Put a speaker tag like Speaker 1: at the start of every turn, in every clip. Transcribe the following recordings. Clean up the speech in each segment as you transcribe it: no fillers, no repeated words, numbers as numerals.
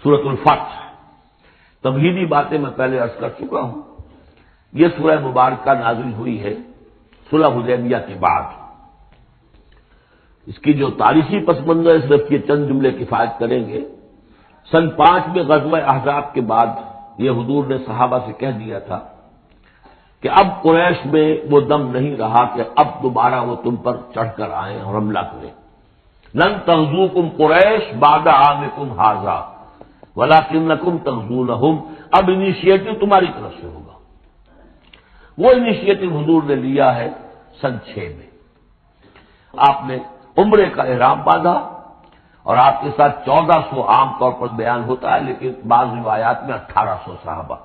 Speaker 1: سورۃ الفتح، تمہیدی باتیں میں پہلے عرض کر چکا ہوں۔ یہ سورہ مبارکہ نازل ہوئی ہے صلح حدیبیہ کے بعد۔ اس کی جو تاریخی پس منظر صرف یہ چند جملے کفایت کریں گے۔ سن 5 میں غزوہ احزاب کے بعد یہ حضور نے صحابہ سے کہہ دیا تھا کہ اب قریش میں وہ دم نہیں رہا کہ اب دوبارہ وہ تم پر چڑھ کر آئیں اور حملہ کریں۔ لن تغزوکم قریش بعد عامکم ھذا ولکنکم تغزونہم، اب انیشیٹو تمہاری طرف سے ہوگا۔ وہ انیشیٹو حضور نے لیا ہے سن 6 میں۔ آپ نے عمرے کا احرام باندھا اور آپ کے ساتھ 1400 عام طور پر بیان ہوتا ہے، لیکن بعض روایات میں 1800 صحابہ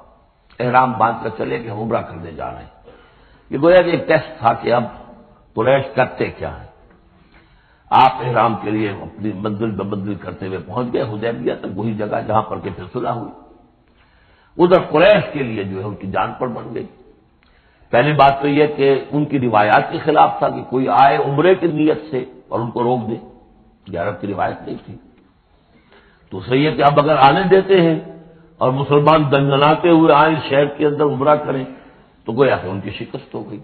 Speaker 1: احرام باندھ کر چلے کہ ہم عمرہ کرنے جا رہے ہیں۔ یہ گویا کہ ایک ٹیسٹ تھا کہ اب قریش کرتے کیا ہیں۔ آپ احرام کے لیے اپنی منزل بہ منزل کرتے ہوئے پہنچ گئے حدیبیہ تک، وہی جگہ جہاں پر کہ پھر صلح ہوئی۔ ادھر قریش کے لیے جو ہے ان کی جان پر بن گئی۔ پہلی بات تو یہ کہ ان کی روایات کے خلاف تھا کہ کوئی آئے عمرے کی نیت سے اور ان کو روک دے، یہ عرب کی روایت نہیں تھی۔ دوسرا یہ کہ اب اگر آنے دیتے ہیں اور مسلمان دنگناتے ہوئے آئیں شہر کے اندر عمرہ کریں تو گویا کہ ان کی شکست ہو گئی۔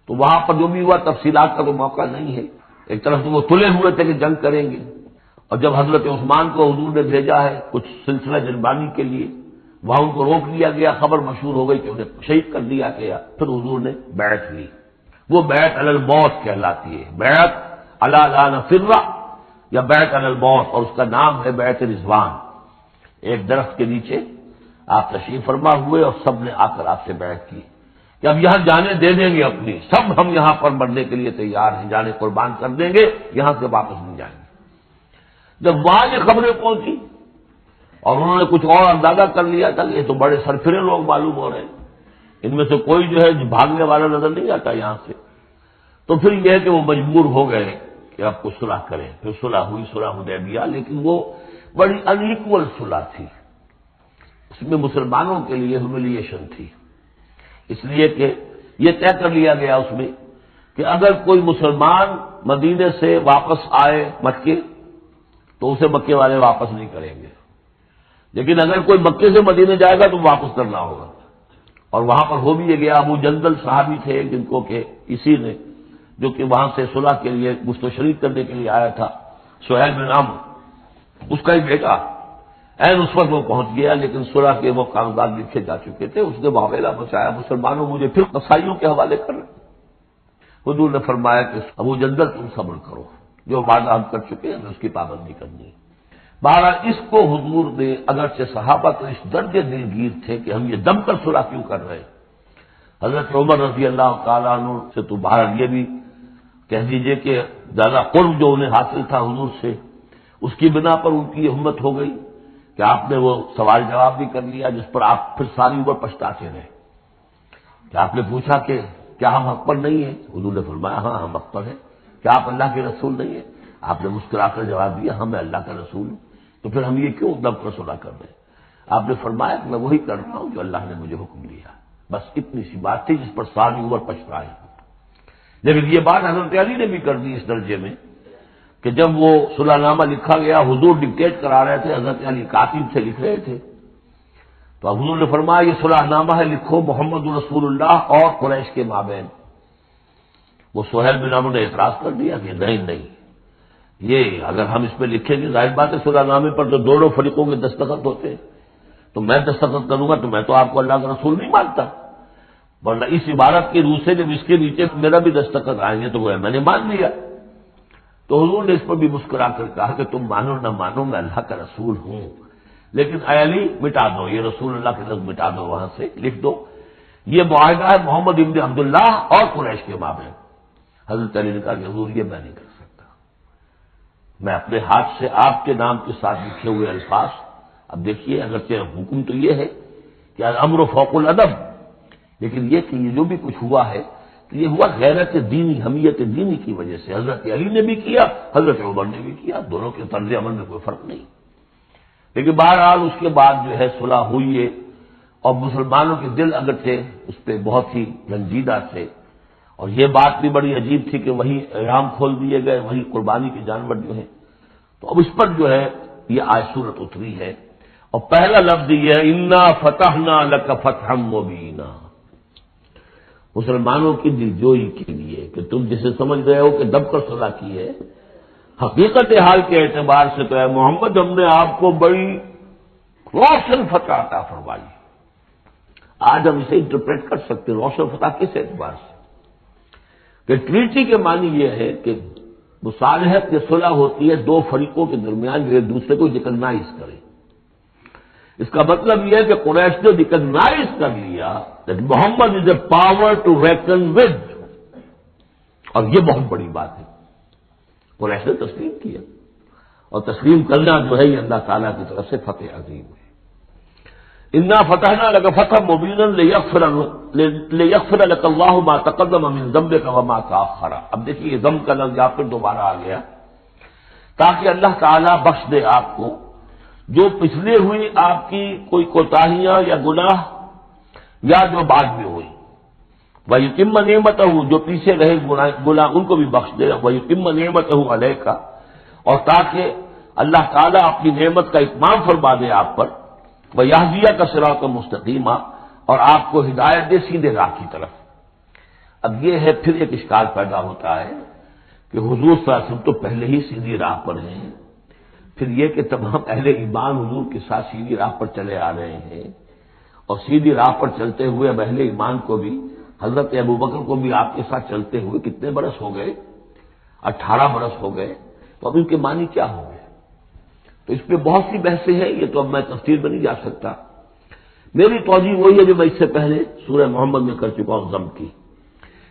Speaker 1: تو وہاں پر جو بھی ہوا تفصیلات کا تو موقع نہیں ہے۔ ایک طرف تو وہ تلے ہوئے تھے کہ جنگ کریں گے، اور جب حضرت عثمان کو حضور نے بھیجا ہے کچھ سلسلہ جنبانی کے لیے، وہاں ان کو روک لیا گیا، خبر مشہور ہو گئی کہ انہیں شہید کر دیا گیا۔ پھر حضور نے بیعت لی، وہ بیعت علی الموت کہلاتی ہے، بیعت علی لا نفر یا بیعت علی الموت، اور اس کا نام ہے بیعت رضوان۔ ایک درخت کے نیچے آپ تشریف فرما ہوئے اور سب نے آ کر آپ سے بیعت کی کہ اب یہاں جانیں دے دیں گے اپنی، سب ہم یہاں پر مرنے کے لیے تیار ہیں، جانیں قربان کر دیں گے، یہاں سے واپس نہیں جائیں گے۔ جب وہاں یہ خبریں پہنچی اور انہوں نے کچھ اور اندازہ کر لیا تھا کہ یہ تو بڑے سرفرے لوگ معلوم ہو رہے ہیں، ان میں سے کوئی جو ہے بھاگنے والا نظر نہیں آتا یہاں سے، تو پھر یہ ہے کہ وہ مجبور ہو گئے کہ اب کچھ صلح کریں۔ پھر صلح ہوئی، صلح حدیبیہ، لیکن وہ بڑی ان ایکول صلح تھی۔ اس میں مسلمانوں کے لیے ہیوملیشن تھی، اس لیے کہ یہ طے کر لیا گیا اس میں کہ اگر کوئی مسلمان مدینے سے واپس آئے مکے تو اسے مکے والے واپس نہیں کریں گے، لیکن اگر کوئی مکے سے مدینے جائے گا تو واپس کرنا ہوگا۔ اور وہاں پر ہو بھی یہ گیا۔ ابو جندل صحابی تھے جن کو کہ اسی نے جو کہ وہاں سے صلح کے لیے گشت و شریک کرنے کے لیے آیا تھا، سہیل بن عمرو، اس کا ہی بیٹا اس وقت وہ پہنچ گیا، لیکن صلح کے وہ کاغذات لکھے جا چکے تھے۔ اس نے معاملہ بچایا، مسلمانوں مجھے پھر قصائیوں کے حوالے کر رہے۔ حضور نے فرمایا کہ ابو جندل تم صبر کرو، جو وعدہ ہم کر چکے ہیں اس کی پابندی کرنی ہے۔ بہرحال اس کو حضور نے، اگرچہ صحابہ تو اس درجے دلگیر تھے کہ ہم یہ دم کر صلح کیوں کر رہے ہیں، حضرت عمر رضی اللہ تعالیٰ عنہ سے تو باہر یہ بھی کہہ دیجئے کہ زیادہ قرب جو انہیں حاصل تھا حضور سے، اس کی بنا پر ان کی یہ ہمت ہو گئی کہ آپ نے وہ سوال جواب بھی کر لیا جس پر آپ پھر ساری عمر پچھتاتے رہے۔ کہ آپ نے پوچھا کہ کیا ہم حق پر نہیں ہیں؟ حضور نے فرمایا ہاں ہم حق پر ہیں۔ کیا آپ اللہ کے رسول نہیں ہیں؟ آپ نے مسکرا کر جواب دیا ہاں میں اللہ کا رسول ہوں۔ تو پھر ہم یہ کیوں دم کر صلح کر رہے ہیں؟ آپ نے فرمایا کہ میں وہی کر رہا ہوں جو اللہ نے مجھے حکم دیا۔ بس اتنی سی بات تھی جس پر ساری عمر پچھتائے۔ لیکن یہ بات حضرت علی نے بھی کر دی اس درجے میں کہ جب وہ صلح نامہ لکھا گیا، حضور ڈکٹیٹ کرا رہے تھے، حضرت علی کاتب سے لکھ رہے تھے، تو حضور نے فرمایا یہ صلح نامہ ہے، لکھو محمد رسول اللہ اور قریش کے مابین۔ وہ سہیل بن عمرو نے اعتراض کر دیا کہ نہیں، یہ اگر ہم اس پہ لکھیں گے ظاہر بات ہے صلح نامے پر تو دونوں فریقوں کے دستخط ہوتے ہیں، تو میں دستخط کروں گا تو میں تو آپ کو اللہ کا رسول نہیں مانتا، ورنہ اس عبارت کی روح سے جب اس کے نیچے میرا بھی دستخط آئیں گے تو وہ میں نے مان لیا۔ تو حضور نے اس پر بھی مسکرا کر کہا کہ تم مانو نہ مانو میں اللہ کا رسول ہوں، لیکن اے علی مٹا دو یہ رسول اللہ کے لفظ، مٹا دو وہاں سے، لکھ دو یہ معاہدہ ہے محمد ابن عبداللہ اور قریش کے مابین۔ حضرت علی نے کہا کہ حضور یہ میں نہیں کر سکتا، میں اپنے ہاتھ سے آپ کے نام کے ساتھ لکھے ہوئے الفاظ، اب دیکھیے اگرچہ حکم تو یہ ہے کہ الامر فوق الادب، لیکن یہ کہ یہ جو بھی کچھ ہوا ہے تو یہ ہوا غیرت دینی، حمیت دینی کی وجہ سے۔ حضرت علی نے بھی کیا، حضرت عمر نے بھی کیا، دونوں کے طرز عمل میں کوئی فرق نہیں۔ لیکن بہرحال اس کے بعد جو ہے صلح ہوئی ہے، اور مسلمانوں کے دل اگرچہ اس پہ بہت ہی رنجیدہ تھے، اور یہ بات بھی بڑی عجیب تھی کہ وہی احرام کھول دیے گئے، وہی قربانی کے جانور جو ہیں، تو اب اس پر جو ہے یہ آیت صورت اتری ہے اور پہلا لفظ یہ ہے انا فتحنا لک فتحا مبینا، مسلمانوں کی دلجوئی کے لیے کہ تم جسے سمجھ رہے ہو کہ دب کر صلح کی ہے، حقیقت حال کے اعتبار سے تو ہے محمد ہم نے آپ کو بڑی روشن فتح عطا فرمائی۔ آج ہم اسے انٹرپریٹ کر سکتے ہیں روشن فتح کس اعتبار سے کہ ٹریٹی کے معنی یہ ہے کہ مصالحت یا صلح ہوتی ہے دو فریقوں کے درمیان جو ایک دوسرے کو ریکگنائز کرے۔ اس کا مطلب یہ ہے کہ قریش نے ریکگنائز کر لیا کہ Muhammad is a power to reckon with, اور یہ بہت بڑی بات ہے۔ قریش نے تسلیم کیا، اور تسلیم کرنا جو ہے یہ اللہ تعالیٰ کی طرف سے فتح عظیم ہے۔ انا فتحنا لک فتحا مبینا لیغفر لک اللہ ما تقدم من ذنبک وما تاخر۔ اب دیکھیے ذنب کا لفظ یہاں پھر دوبارہ آ گیا، تاکہ اللہ تعالیٰ بخش دے آپ کو جو پچھلے ہوئی آپ کی کوئی کوتاہیاں یا گناہ یا جو بعد میں ہوئی، وَيُتِمَّ نِعْمَتَهُ جو پیچھے رہے گناہ ان کو بھی بخش دے، وَيُتِمَّ نِعْمَتَهُ عَلَيْكَ اور تاکہ اللہ تعالیٰ اپنی نعمت کا اتمام فرما دے آپ پر، وَيَهْدِيَكَ صِرَاطًا مُسْتَقِيمًا اور آپ کو ہدایت دے سیدھے راہ کی طرف۔ اب یہ ہے پھر ایک اشکال پیدا ہوتا ہے کہ حضور صلی اللہ علیہ وسلم تو پہلے ہی سیدھی راہ پر ہیں، پھر یہ کہ تمام اہل ایمان حضور کے ساتھ سیدھی راہ پر چلے آ رہے ہیں، اور سیدھی راہ پر چلتے ہوئے اب اہل ایمان کو بھی حضرت ابوبکر کو بھی آپ کے ساتھ چلتے ہوئے کتنے برس ہو گئے؟ 18 برس ہو گئے، تو اب ان کے معنی کیا ہوں گے؟ تو اس پہ بہت سی بحثیں ہیں، یہ تو اب میں تفصیل میں نہیں جا سکتا۔ میری توجہ وہی ہے جو میں اس سے پہلے سورہ محمد میں کر چکا ہوں ضم کی،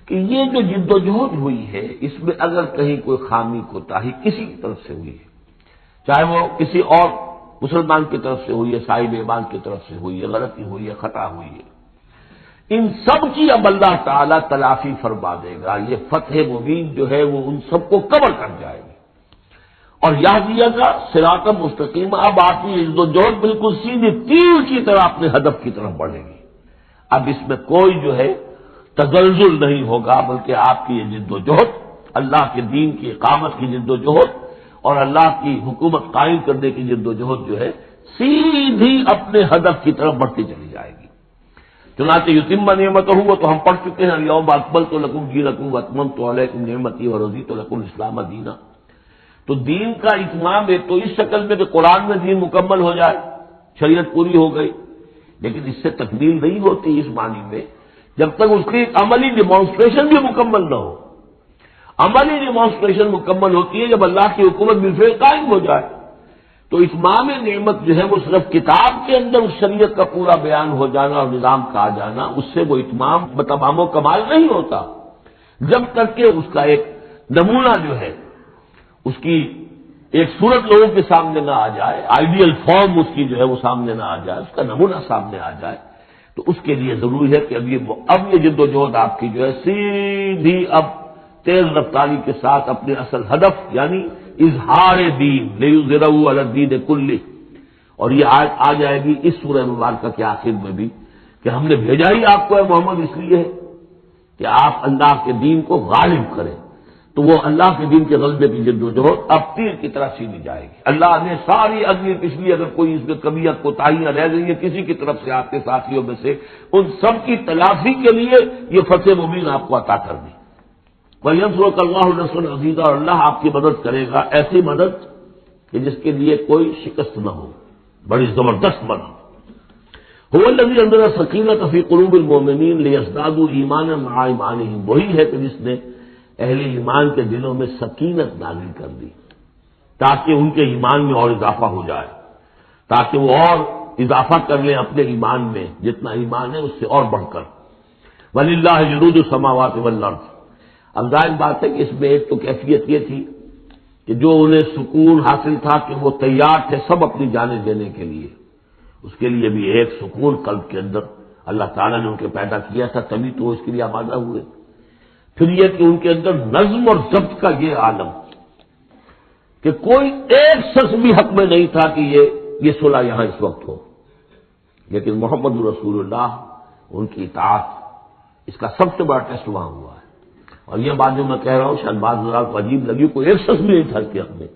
Speaker 1: کہ یہ جو جد و جہد ہوئی ہے اس میں اگر کہیں کوئی خامی کوتاہی کسی کی طرف سے ہوئی ہے، چاہے وہ کسی اور مسلمان کی طرف سے ہوئی ہے، صاحب ایمان کی طرف سے ہوئی ہے، غلطی ہوئی ہے، خطا ہوئی ہے، ان سب کی اب اللہ تعالیٰ تلافی فرما دے گا۔ یہ فتح مبین جو ہے وہ ان سب کو کور کر جائے گی، اور یہدیہ کا صراط مستقیم اب آپ کی جد و جہد بالکل سیدھی تیر کی طرح اپنے ہدف کی طرف بڑھے گی۔ اب اس میں کوئی جو ہے تزلزل نہیں ہوگا، بلکہ آپ کی یہ جد و جہد، اللہ کے دین کی اقامت کی جد و جہد اور اللہ کی حکومت قائم کرنے کی جد و جہد جو ہے سیدھی اپنے ہدف کی طرف بڑھتی چلی جائے گی۔ چنانچہ یتم نعمتہ وہ تو ہم پڑھ چکے ہیں، الیوم اکملت لکم دینکم واتممت علیکم نعمتی ورضیت لکم الاسلام دینا۔ تو دین کا اتمام ایک تو اس شکل میں کہ قرآن میں دین مکمل ہو جائے، شریعت پوری ہو گئی، لیکن اس سے تکمیل نہیں ہوتی اس معنی میں جب تک اس کی ایک عملی ڈیمانسٹریشن بھی مکمل نہ ہو۔ عملی ڈیمانسٹریشن مکمل ہوتی ہے جب اللہ کی حکومت بالفعل قائم ہو جائے۔ تو اتمام نعمت جو ہے وہ صرف کتاب کے اندر اس شریعت کا پورا بیان ہو جانا اور نظام کا آ جانا، اس سے وہ اتمام بتمام و کمال نہیں ہوتا جب تک کہ اس کا ایک نمونہ جو ہے، اس کی ایک صورت لوگوں کے سامنے نہ آ جائے، آئیڈیل فارم اس کی جو ہے وہ سامنے نہ آ جائے، اس کا نمونہ سامنے آ جائے، تو اس کے لیے ضروری ہے کہ اب یہ جد و جہد آپ کی جو ہے سیدھی اب تیز رفتاری کے ساتھ اپنے اصل ہدف یعنی اظہار دین لیظہرہ علی الدین کلہ، اور یہ آ جائے گی اس سورہ مبارکہ کے آخر میں بھی کہ ہم نے بھیجا ہی آپ کو ہے محمد اس لیے ہے کہ آپ اللہ کے دین کو غالب کریں۔ تو وہ اللہ کے دین کے غلبے کی جد و جہد اب تیر کی طرح سیدھی جائے گی۔ اللہ نے ساری اگلی پچھلی اگر کوئی اس میں کمی یا کوتاہیاں رہ گئی ہیں کسی کی طرف سے آپ کے ساتھیوں میں سے، ان سب کی تلافی کے لیے یہ فتح مبین آپ کو عطا کر دی۔ وَيَنْصُرَكَ اللَّهُ نَصْرًا عَزِيزًا اور اللہ آپ کی مدد کرے گا ایسی مدد کہ جس کے لیے کوئی شکست نہ ہو، بڑی زبردست مدد۔ هُوَ الَّذِي أَنزَلَ السَّكِينَةَ فِي قُلُوبِ الْمُؤْمِنِينَ لِيَزْدَادُوا إِيمَانًا مَعَ إِيمَانِهِمْ، وہی ہے کہ جس نے اہل ایمان کے دلوں میں سکینت نازل کر دی تاکہ ان کے ایمان میں اور اضافہ ہو جائے، تاکہ وہ اور اضافہ کر لیں اپنے ایمان میں، جتنا ایمان ہے اس سے اور بڑھ کر۔ وَلِلَّهِ جُنُودُ السَّمَاوَاتِ وَالْأَرْضِ، اب ظاہر بات ہے کہ اس میں ایک تو کیفیت یہ تھی کہ جو انہیں سکون حاصل تھا کہ وہ تیار تھے سب اپنی جانیں دینے کے لیے، اس کے لیے بھی ایک سکون قلب کے اندر اللہ تعالیٰ نے ان کے پیدا کیا تھا، تبھی تو وہ اس کے لیے آمادہ ہوئے۔ پھر یہ کہ ان کے اندر نظم اور ضبط کا یہ عالم کہ کوئی ایک شخص بھی حق میں نہیں تھا کہ یہ صلح یہاں اس وقت ہو، لیکن محمد رسول اللہ ان کی اطاعت اس کا سب سے بڑا ٹیسٹ وہاں ہوا ہے۔ اور یہ بات جو میں کہہ رہا ہوں شاید بعض ذرا کو عجیب لگی، کوئی ایک شخص بھی نہیں تھا اس کے حق میں،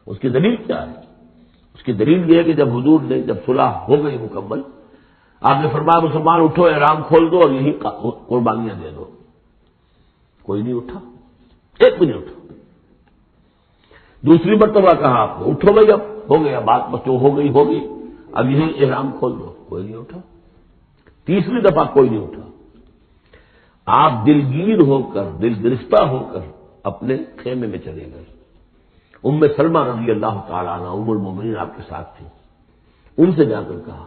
Speaker 1: اس کی دلیل کیا ہے؟ اس کی دلیل یہ ہے کہ جب حضور نے جب صلح ہو گئی مکمل، آپ نے فرمایا مسلمان اٹھو، احرام کھول دو اور یہی قربانیاں دے دو۔ کوئی نہیں اٹھا، ایک بھی نہیں اٹھا۔ دوسری مرتبہ کہا آپ نے اٹھو بھائی، اب ہو گیا بات، بس جو ہو گئی، اب یہی احرام کھول دو، کوئی نہیں اٹھا۔ تیسری دفعہ کوئی نہیں اٹھا۔ آپ دلگیر ہو کر، دل گرفتہ ہو کر اپنے خیمے میں چلے گئے۔ ام سلمہ رضی اللہ تعالیٰ عنہ ام المومنین آپ کے ساتھ تھی، ان سے جا کر کہا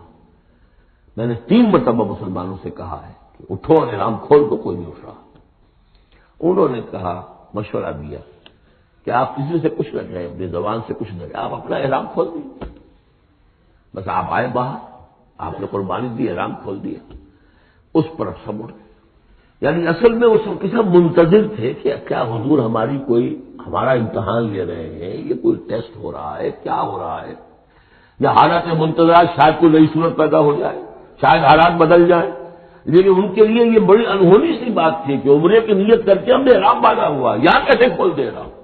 Speaker 1: میں نے 3 مرتبہ مسلمانوں سے کہا ہے کہ اٹھو اور احرام کھول دو، کوئی نہیں اٹھ رہا۔ انہوں نے کہا، مشورہ دیا کہ آپ کسی سے کچھ نہ کہیں، اپنی زبان سے کچھ نہ کہیں، آپ اپنا احرام کھول دیں، بس آپ آئے باہر، آپ نے قربانی دی، احرام کھول دیا۔ اس پر اب سب اڑ گئے۔ یعنی اصل میں وہ سب کے سب منتظر تھے کہ کیا حضور ہمارا امتحان لے رہے ہیں، یہ کوئی ٹیسٹ ہو رہا ہے، کیا ہو رہا ہے، یا حالات منتظرات شاید کوئی نئی صورت پیدا ہو جائے، شاید حالات بدل جائیں۔ لیکن ان کے لیے یہ بڑی انہونی سی بات تھی کہ عمرے کی نیت کر کے ہم نے احرام باندھا ہوا، یہاں کیسے کھول دے رہا ہوں۔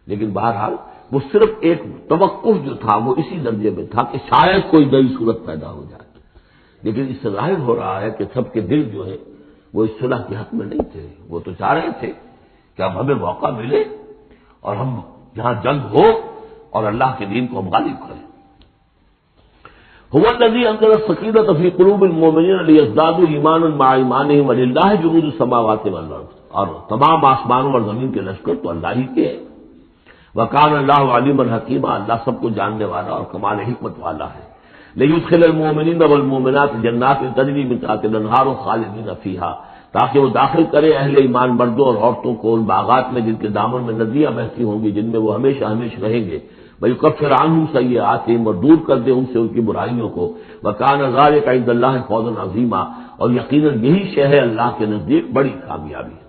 Speaker 1: لیکن بہرحال وہ صرف ایک توقف جو تھا وہ اسی درجے میں تھا کہ شاید کوئی نئی صورت پیدا ہو جائے۔ لیکن اس سے ظاہر ہو رہا ہے کہ سب کے دل جو ہے وہ اس صلح کے حق میں نہیں تھے، وہ تو چاہ رہے تھے کہ اب ہمیں موقع ملے اور ہم جہاں جنگ ہو اور اللہ کے دین کو ہم غالب کریں۔ هو الذی انزل السکینۃ فی قلوب المؤمنین لیزدادوا ایمانا مع ایمانہم وللہ جنود السماوات والارض، اور تمام آسمانوں اور زمین کے لشکر تو اللہ ہی کے ہیں۔ وکان اللہ علیما حکیما، اللہ سب کو جاننے والا اور کمال حکمت والا ہے۔ لیدخل المؤمنین والمؤمنات جنات تجری من تحتها الانہار خالدین فیہا، تاکہ وہ داخل کرے اہل ایمان مردوں اور عورتوں کو ان باغات میں جن کے دامن میں ندیاں بہتی ہوں گی، جن میں وہ ہمیشہ ہمیشہ رہیں گے۔ وَيُكَفِّرْ عَنْهُمْ سَيِّئَاتِهِمْ، اور دور کر دے ان سے ان کی برائیوں کو۔ وَكَانَ ذَلِكَ عِندَ اللَّهِ فَوْزًا عَظِيمًا، اور یقیناً یہی شے ہے اللہ کے نزدیک بڑی کامیابی ہے۔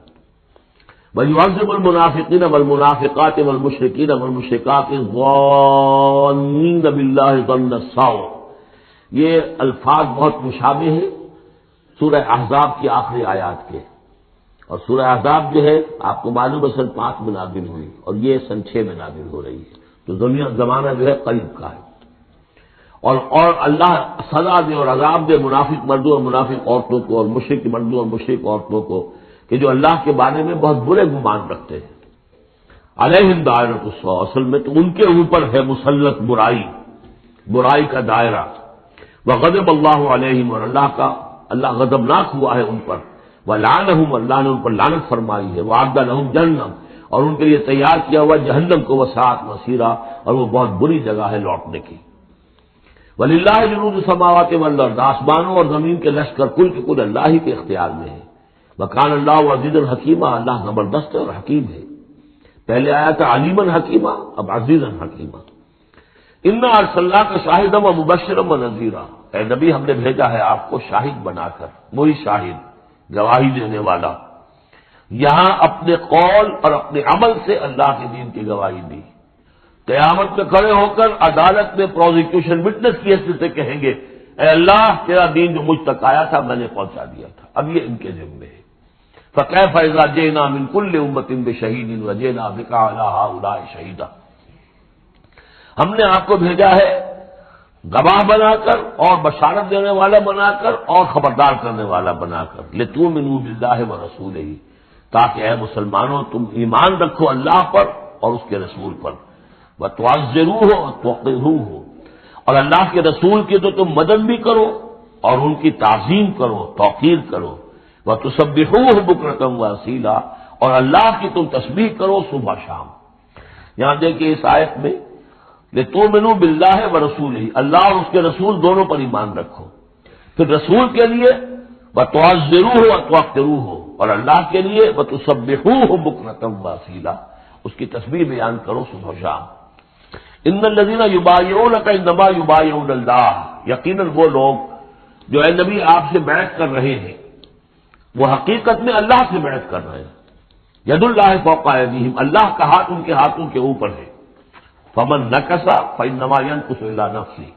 Speaker 1: وَيُعَذِّبُ الْمُنَافِقِينَ وَالْمُنَافِقَاتِ وَالْمُشْرِكِينَ وَالْمُشْرِكَاتِ الظَّانِّينَ بِاللَّهِ ظَنَّ السَّوْءِ، یہ الفاظ بہت مشابہ ہیں سورہ احزاب کی آخری آیات کے، اور سورہ احزاب جو ہے آپ کو معلوم ہے سن 5 میں نازل ہوئی اور یہ سن 6 میں نازل ہو رہی ہے، تو زمانہ جو ہے قریب کا ہے۔ اور اللہ سزا دے اور عذاب دے منافق مردوں اور منافق عورتوں کو، اور مشرک مردوں اور مشرک عورتوں کو، کہ جو اللہ کے بارے میں بہت برے گمان رکھتے ہیں۔ علیہم دائرۃ السوء، اصل میں تو ان کے اوپر ہے مسلط برائی کا دائرہ۔ وغضب اللہ علیہم، اور اللہ غضبناک ہوا ہے ان پر۔ ولعنہم، اللہ نے ان پر لعنت فرمائی ہے۔ وأعد لہم جہنم، اور ان کے لیے تیار کیا ہوا جہنم کو وساعت مسیرا، اور وہ بہت بری جگہ ہے لوٹنے کی۔ وللہ جنود السماوات والارض، آسمانوں اور زمین کے لشکر کل کے کل اللہ ہی کے اختیار میں ہے۔ وکان اللہ عزیزا حکیما، اللہ زبردست ہے اور حکیم ہے۔ پہلے آیا تھا علیما حکیما، اب عزیزا حکیما۔ انا ارسلناک شاہدا ومبشرا ونذیرا، اے نبی ہم نے بھیجا ہے آپ کو شاہد بنا کر، وہی شاہد گواہی دینے والا۔ یہاں اپنے قول اور اپنے عمل سے اللہ کے دین کی گواہی دی۔ قیامت میں کھڑے ہو کر عدالت میں پروزیکیوشن وٹنس کی حیثیت سے کہیں گے اے اللہ تیرا دین جو مجھ تک آیا تھا میں نے پہنچا دیا تھا۔ اب یہ ان کے ذمے ہے۔ فَكَيْفَ إِذَا جِئْنَا مِنْ كُلِّ أُمَّةٍ بِشَهِيدٍ وَجِئْنَا بِكَ عَلَىٰ هَٰؤُلَاءِ شَهِيدًا، ہم نے آپ کو بھیجا ہے گواہ بنا کر اور بشارت دینے والا بنا کر اور خبردار کرنے والا بنا کر، لِتُؤْمِنُوا بِاللَّهِ وَرَسُولِهِ، تاکہ اے مسلمانوں تم ایمان رکھو اللہ پر اور اس کے رسول پر، وَتُعَزِّرُوهُ وَتُوَقِّرُوهُ، اور اللہ کے رسول کی تو تم مدد بھی کرو اور ان کی تعظیم کرو، توقیر کرو، وَتُسَبِّحُوهُ بُكْرَةً وَأَصِيلًا، اور اللہ کی تم تسبیح کرو صبح شام۔ یہاں دیکھیں اس آیت میں لِتُؤْمِنُوا بِاللَّهِ وَرَسُولِهِ، اللہ اور اس کے رسول دونوں پر ایمان رکھو، پھر رسول کے لیے وَتُعَزِّرُوهُ وَتُوَقِّرُوهُ، اور اللہ کے لیے وَتُسَبِّحُوهُ بُكْرَةً وَأَصِيلًا، اس کی تسبیح بیان کرو صبح شام۔ ان الذین یبایعونک انما یبایعون اللہ، یقیناً وہ لوگ جو اے نبی آپ سے بیعت کر رہے ہیں وہ حقیقت میں اللہ سے بیعت کر رہے ہیں۔ ید اللہ فوق ایدیہم، اللہ کا ہاتھ ان کے ہاتھوں کے اوپر ہے۔ فمن نکث فانما ینکث الی نفسہ،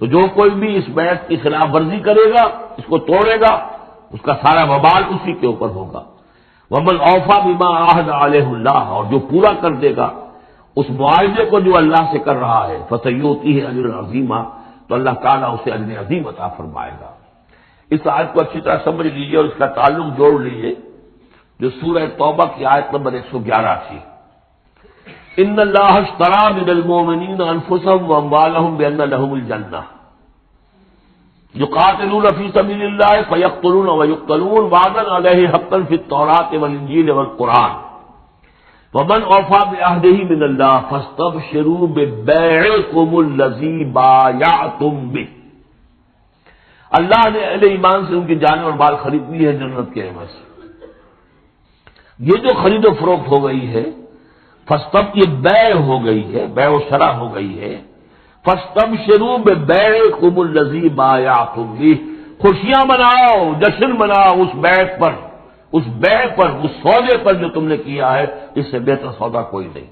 Speaker 1: تو جو کوئی بھی اس بیعت کی خلاف ورزی کرے گا، اس کو توڑے گا، اس کا سارا وبال اسی کے اوپر ہوگا۔ ومن اوفی بما عاہد علیہ اللہ، اور جو پورا کر دے گا اس معاہدے کو جو اللہ سے کر رہا ہے فسیؤتیہ اجرا عظیما، تو اللہ تعالیٰ اسے اجر عظیم عطا فرمائے گا۔ اس آیت کو اچھی طرح سمجھ لیجیے اور اس کا تعلق جوڑ لیجیے جو سورہ توبہ کی آیت نمبر 111 تھی۔ ان اللہ اشتری من المؤمنین انفسهم واموالهم بان لهم الجنہ یقاتلون فی سبیل اللہ فیقتلون ویقتلون وعدا علیہ حقا فی التوراۃ والانجیل والقرآن ومن اوفی بعہدہ من اللہ فاستبشروا ببیعکم الذی بایعتم بہ۔ اللہ نے اہل ایمان سے ان کی جان اور مال خرید لی ہے جنت کے عوض۔ یہ جو خرید و فروخت ہو گئی ہے یہ بیع ہو گئی ہے، بیع و شرع ہو گئی ہے۔ فاستبشروا ببیعکم الذی بایعتم بہ، خوشیاں مناؤ، جشن مناؤ اس بیع پر، اس سودے پر جو تم نے کیا ہے، اس سے بہتر سودا کوئی نہیں۔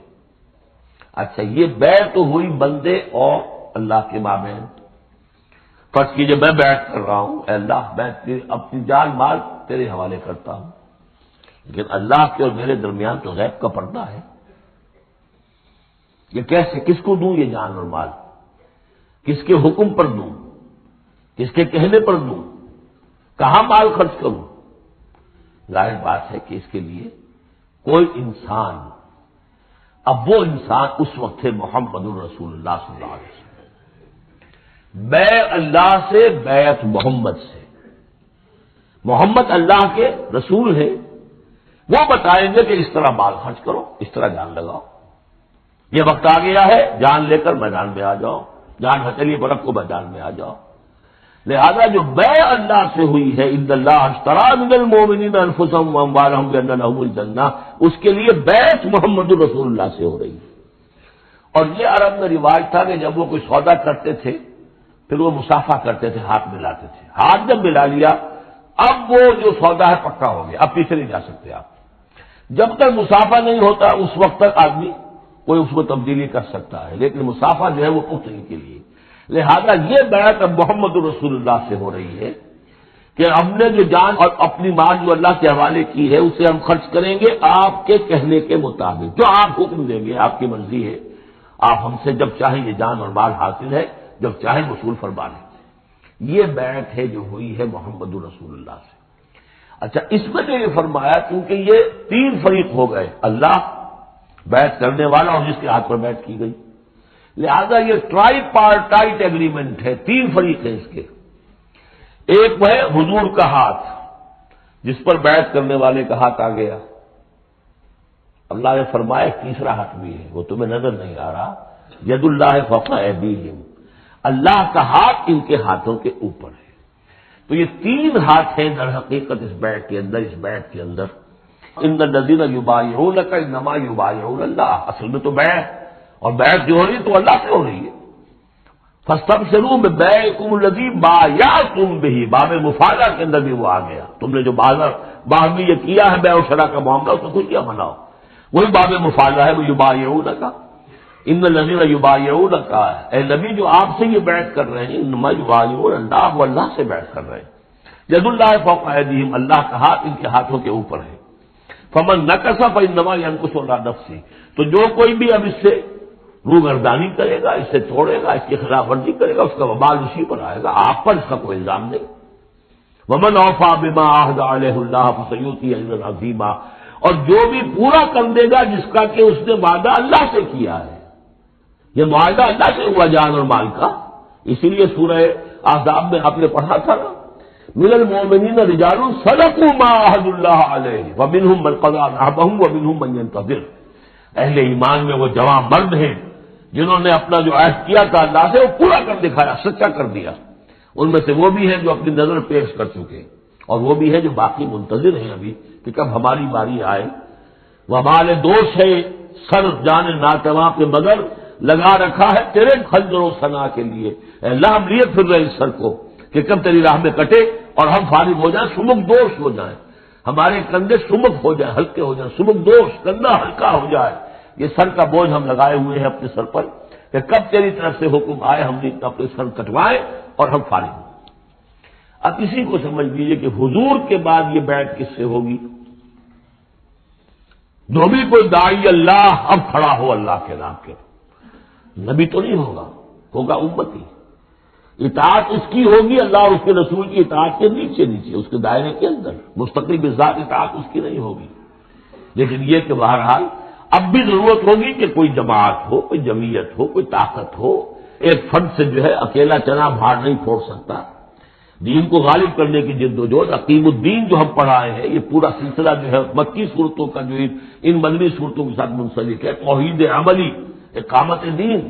Speaker 1: اچھا، یہ بیع تو ہوئی بندے اور اللہ کے مابین۔ فرض کیجئے میں بیعت کر رہا ہوں، اے اللہ میں اپنی جان مال تیرے حوالے کرتا ہوں، لیکن اللہ کے اور میرے درمیان تو غیب کا پردہ ہے۔ یہ کیسے، کس کو دوں یہ جان اور مال؟ کس کے حکم پر دوں؟ کس کے کہنے پر دوں؟ کہاں مال خرچ کروں؟ ظاہر بات ہے کہ اس کے لیے کوئی انسان، اب وہ انسان اس وقت ہے محمد الرسول اللہ صلی اللہ علیہ وسلم، بیع اللہ سے، بیعت محمد سے۔ محمد اللہ کے رسول ہیں، وہ بتائیں گے کہ اس طرح مال خرچ کرو، اس طرح جان لگاؤ، یہ وقت آ گیا ہے جان لے کر میدان میں آ جاؤ، جان ہتھیلی پر رکھو میدان میں آ جاؤ۔ لہذا جو بیع اللہ سے ہوئی ہے ان اللہ اشتری من المؤمنین انفسهم واموالهم بان لهم الجنہ، اس کے لیے بیعت محمد الرسول اللہ سے ہو رہی ہے۔ اور یہ عرب میں رواج تھا کہ جب وہ کوئی سودا کرتے تھے پھر وہ مصافحہ کرتے تھے، ہاتھ ملاتے تھے۔ ہاتھ جب ملا لیا اب وہ جو سودا ہے پکا ہو گیا، اب پیچھے نہیں جا سکتے آپ۔ جب تک مصافحہ نہیں ہوتا اس وقت تک آدمی کوئی اس میں تبدیلی کر سکتا ہے، لیکن مصافحہ جو ہے وہ پختگی کے لیے۔ لہذا یہ بیعت اب محمد رسول اللہ سے ہو رہی ہے کہ ہم نے جو جان اور اپنی مال جو اللہ کے حوالے کی ہے اسے ہم خرچ کریں گے آپ کے کہنے کے مطابق، جو آپ حکم دیں گے، آپ کی مرضی ہے، آپ ہم سے جب چاہیں یہ جان اور مال حاصل ہے، جب چاہیں وصول فرما لیں۔ یہ بیعت ہے جو ہوئی ہے محمد رسول اللہ سے۔ اچھا، اس میں جو یہ فرمایا کیونکہ یہ تین فریق ہو گئے، اللہ، بیعت کرنے والا اور جس کے ہاتھ پر بیعت کی گئی، لہذا یہ ٹرائی پارٹائٹ ایگریمنٹ ہے، تین فریق ہیں اس کے۔ ایک وہ ہے حضور کا ہاتھ، جس پر بیعت کرنے والے کا ہاتھ آ گیا۔ اللہ نے فرمایا تیسرا ہاتھ بھی ہے، وہ تمہیں نظر نہیں آ رہا، ید اللہ فوق ایدیہم، اللہ کا ہاتھ ان کے ہاتھوں کے اوپر ہے۔ تو یہ تین ہاتھ ہیں در حقیقت اس بیعت کے اندر، اس بیعت کے اندر۔ ان الذین یبایعونک انما یبایعون اللہ، اصل میں تو بیعت، اور بیعت جو ہو رہی ہے تو اللہ سے ہو رہی ہے۔ فاستبشروا ببیعکم الذی بایعتم بہ، باب مفاعلہ کے اندر بھی وہ آ گیا، تم نے جو باہمی یہ کیا ہے بیع و شرع کا معاملہ، اس کو خوشیاں مناؤ، وہی باب مفاعلہ ہے، وہ یبایعونک، ان الذین یبایعونک، اے نبی جو آپ سے یہ بیعت کر رہے ہیں، انما یبایعون اللہ، وہ اللہ سے بیعت کر رہے ہیں۔ ید اللہ فوق ایدیہم، اللہ کا ہاتھ ان کے ہاتھوں کے اوپر ہے۔ فمن نکث فانما ینکث علی نفسہ، تو جو کوئی بھی اب اس سے روگردانی کرے گا، اس سے توڑے گا، اس کی خلاف ورزی کرے گا، اس کا وبال اسی پر آئے گا، آپ پر اس کا کوئی الزام نہیں۔ ومن اوفی بما عہد علیہ اللہ فسیؤتیہ اجرا عظیما، اور جو بھی پورا کر دے گا جس کا کہ اس نے وعدہ اللہ سے کیا ہے، یہ معاہدہ اللہ سے ہوا جان اور مال کا۔ اسی لیے سورہ احزاب میں آپ نے پڑھا تھا نا، من المؤمنین رجال صدقوا ما عہدوا اللہ علیہ ومنہم من قضی نحبہ ومنہم من ینتظر، اہل ایمان میں وہ جوان مرد ہیں جنہوں نے اپنا جو عہد کیا تھا اللہ سے وہ پورا کر دکھایا، سچا کر دیا۔ ان میں سے وہ بھی ہیں جو اپنی نظر پیش کر چکے، اور وہ بھی ہیں جو باقی منتظر ہیں ابھی کہ کب ہماری باری آئے۔ وہ ہمارے دوست ہے سر جان ناتواں پہ مگر لگا رکھا ہے تیرے خنجر و ثنا کے لیے، اے اللہ ہم لیے پھر رہے اس سر کو کہ کب تیری راہ میں کٹے اور ہم فارغ ہو جائیں، سمک دوش ہو جائیں، ہمارے کندھے سمک ہو جائیں، ہلکے ہو جائیں، سمک دوش، کندھا ہلکا ہو جائے۔ یہ سر کا بوجھ ہم لگائے ہوئے ہیں اپنے سر پر کہ کب تیری طرف سے حکم آئے ہم نے اپنے سر کٹوائے اور ہم فارغ ہوں۔ اب اسی کو سمجھ لیجیے کہ حضور کے بعد یہ بیعت کس سے ہوگی؟ جو بھی کوئی داعی اللہ اب کھڑا ہو اللہ کے نام کے، نبی تو نہیں ہوگا امتی، اطاعت اس کی ہوگی اللہ اور اس کے رسول کی اطاعت کے نیچے اس کے دائرے کے اندر، مستقل بذات اطاعت اس کی نہیں ہوگی۔ لیکن یہ کہ بہرحال اب بھی ضرورت ہوگی کہ کوئی جماعت ہو، کوئی جمعیت ہو، کوئی طاقت ہو، ایک فرد سے جو ہے اکیلا چنا بھاڑ نہیں پھوڑ سکتا۔ دین کو غالب کرنے کی جد و جہد، عقیم الدین جو ہم پڑھائے ہیں، یہ پورا سلسلہ جو ہے مکی صورتوں کا جو ان مدنی صورتوں کے ساتھ منسلک ہے، توحید عملی، اقامت دین،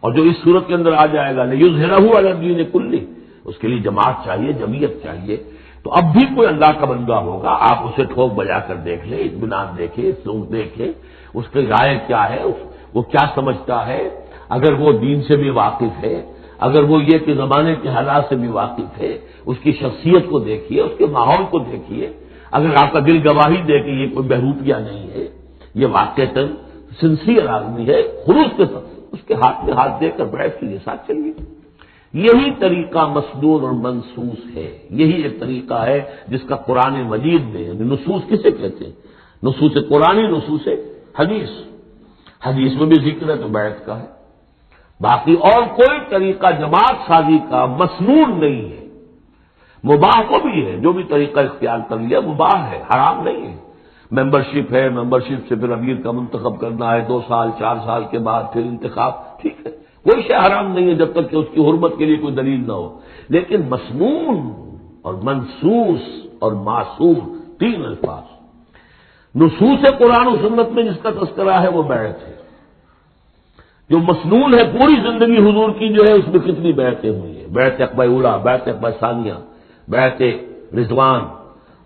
Speaker 1: اور جو اس صورت کے اندر آ جائے گا لیظہرہ علی الدین کلہ، اس کے لیے جماعت چاہیے، جمعیت چاہیے۔ تو اب بھی کوئی اللہ کا بندہ ہوگا، آپ اسے ٹھوک بجا کر دیکھ لیں، اطمینان دیکھیں، سوچ دیکھیں، اس کی رائے کیا ہے، وہ کیا سمجھتا ہے، اگر وہ دین سے بھی واقف ہے، اگر وہ یہ کہ زمانے کے حالات سے بھی واقف ہے، اس کی شخصیت کو دیکھیے، اس کے ماحول کو دیکھیے، اگر آپ کا دل گواہی دے کہ یہ کوئی بہروپیہ نہیں ہے، یہ واقعتاً سنسیئر آدمی ہے، خلوص کے ساتھ اس کے ہاتھ میں ہاتھ دے کر بیٹھ کے ساتھ چلیے۔ یہی طریقہ مسنون اور منصوص ہے، یہی ایک طریقہ ہے جس کا قرآن مجید میں، یعنی نصوص کسے کہتے ہیں؟ نصوص قرآنی، نصوص حدیث، حدیث میں بھی ذکر ہے تو بیعت کا ہے۔ باقی اور کوئی طریقہ جماعت سازی کا مسنون نہیں ہے، مباح کو بھی ہے، جو بھی طریقہ اختیار کر لیا مباح ہے، حرام نہیں ہے۔ ممبرشپ ہے، ممبرشپ سے پھر امیر کا منتخب کرنا ہے 2 سال 4 سال کے بعد پھر انتخاب، ٹھیک ہے، کوئی شے حرام نہیں ہے جب تک کہ اس کی حرمت کے لیے کوئی دلیل نہ ہو۔ لیکن مسنون اور منصوص اور معصوم 3 الفاظ، نصوص قرآن و سنت میں جس کا تذکرہ ہے وہ بیعت ہے۔ جو مسنون ہے پوری زندگی حضور کی جو ہے، اس میں کتنی بیعتیں ہوئی ہیں، بیعت عقبہ اولیٰ، بیعت عقبہ ثانیہ، بیعت رضوان،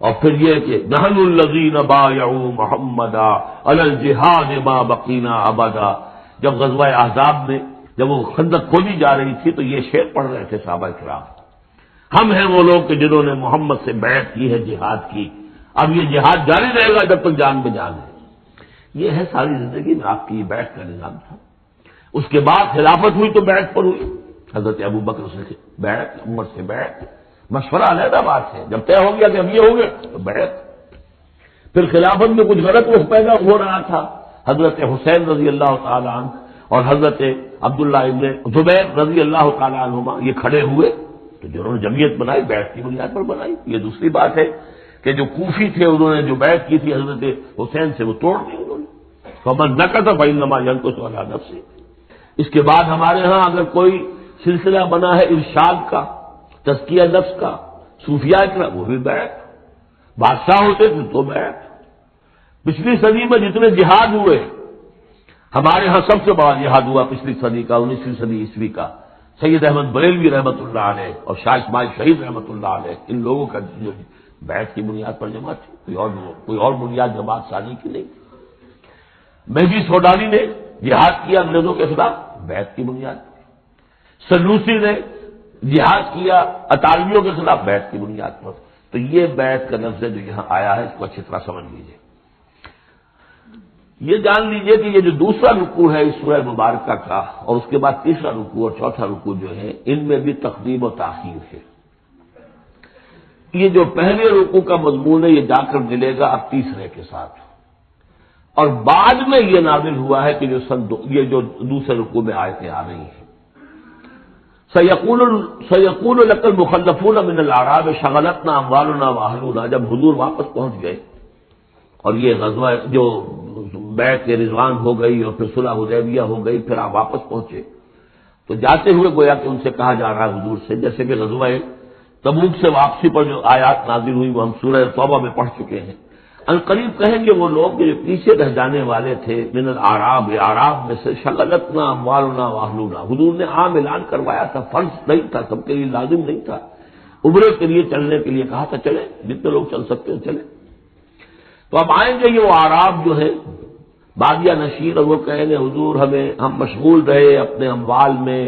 Speaker 1: اور پھر یہ کہ نحن الذین بایعوا محمدا علی الجہاد ما بقینا ابدا۔ جب غزوہ احزاب میں جب وہ خندق کھودی جا رہی تھی تو یہ شعر پڑھ رہے تھے صحابہ کرام، ہم ہیں وہ لوگ کہ جنہوں نے محمد سے بیعت کی ہے جہاد کی، اب یہ جہاد جاری رہے گا جب تک جان بے جان ہے۔ یہ ہے ساری زندگی میں آپ کی بیعت کا نظام تھا۔ اس کے بعد خلافت ہوئی تو بیعت پر ہوئی، حضرت ابوبکر سے بیعت، عمر سے بیعت، مشورہ علیحدہ بات ہے، جب طے ہو گیا کہ اب یہ ہو گیا تو بیعت۔ پھر خلافت میں کچھ غلط رخ پیدا ہو رہا تھا، حضرت حسین رضی اللہ تعالی عنہ اور حضرت عبداللہ ابن زبیر رضی اللہ تعالی عنہما یہ کھڑے ہوئے تو جنہوں نے جمعیت بنائی بیعت کی بنیاد پر بنائی۔ یہ دوسری بات ہے کہ جو کوفی تھے انہوں نے جو بیعت کی تھی حضرت حسین سے وہ توڑ دی انہوں نے، فمن نکث فانما ينكث على نفسه۔ اس کے بعد ہمارے ہاں اگر کوئی سلسلہ بنا ہے ارشاد کا، تزکیہ نفس کا، صوفیاء کا، وہ بھی بیعت، بادشاہ ہوتے تھے تو بیعت۔ پچھلی صدی میں جتنے جہاد ہوئے، ہمارے ہاں سب سے بڑا جہاد ہوا پچھلی صدی کا 19ویں صدی عیسوی کا، سید احمد بریلوی رحمۃ اللہ علیہ اور شاہ اسماعیل شہید رحمۃ اللہ علیہ، ان لوگوں کا جو بیعت کی بنیاد پر جماعت تھی، کوئی اور بنیاد جماعت سازی کی نہیں۔ مہدی سوڈانی نے جہاد کیا انگریزوں کے خلاف بیعت کی بنیاد، سنوسی نے جہاد کیا اطالویوں کے خلاف بیعت کی بنیاد پر۔ تو یہ بیعت کا لفظ جو یہاں آیا ہے اس کو اچھی طرح سمجھ لیجیے۔ یہ جان لیجیے کہ یہ جو دوسرا رکوع ہے اس سورہ مبارکہ کا، اور اس کے بعد تیسرا رکوع اور چوتھا رکوع جو ہے، ان میں بھی تقدیم و تاخیر ہے۔ یہ جو پہلے رکوع کا مضمون ہے یہ جا کر ملے گا اب تیسرے کے ساتھ، اور بعد میں یہ نازل ہوا ہے کہ یہ جو دوسرے رکوع میں آیتیں آ رہی ہیں، سیقول لک المخلفون من الاعراب شغلتنا اموالنا واہلونا۔ جب حضور واپس پہنچ گئے اور یہ غزوہ جو بیعت رضوان ہو گئی اور پھر صلح حدیبیہ ہو گئی، پھر آپ واپس پہنچے تو جاتے ہوئے گویا کہ ان سے کہا جا رہا ہے حضور سے، جیسے کہ غزوہ تبوک سے واپسی پر جو آیات نازل ہوئی وہ ہم سورہ توبہ میں پڑھ چکے ہیں۔ عنقریب کہیں گے وہ لوگ جو پیچھے رہ جانے والے تھے، من الاعراب، اعراب میں سے، شغلتنا اموالنا واہلونا، حضور نے عام اعلان کروایا تھا، فرض نہیں تھا، سب کے لیے لازم نہیں تھا، عمرے کے لیے چلنے کے لیے کہا تھا چلے، جتنے لوگ چل سکتے ہیں چلے۔ تو اب آئیں گے یہ وہ اعراب جو ہے بادیہ نشین، اور وہ کہیں گے حضور ہم مشغول رہے اپنے اموال میں،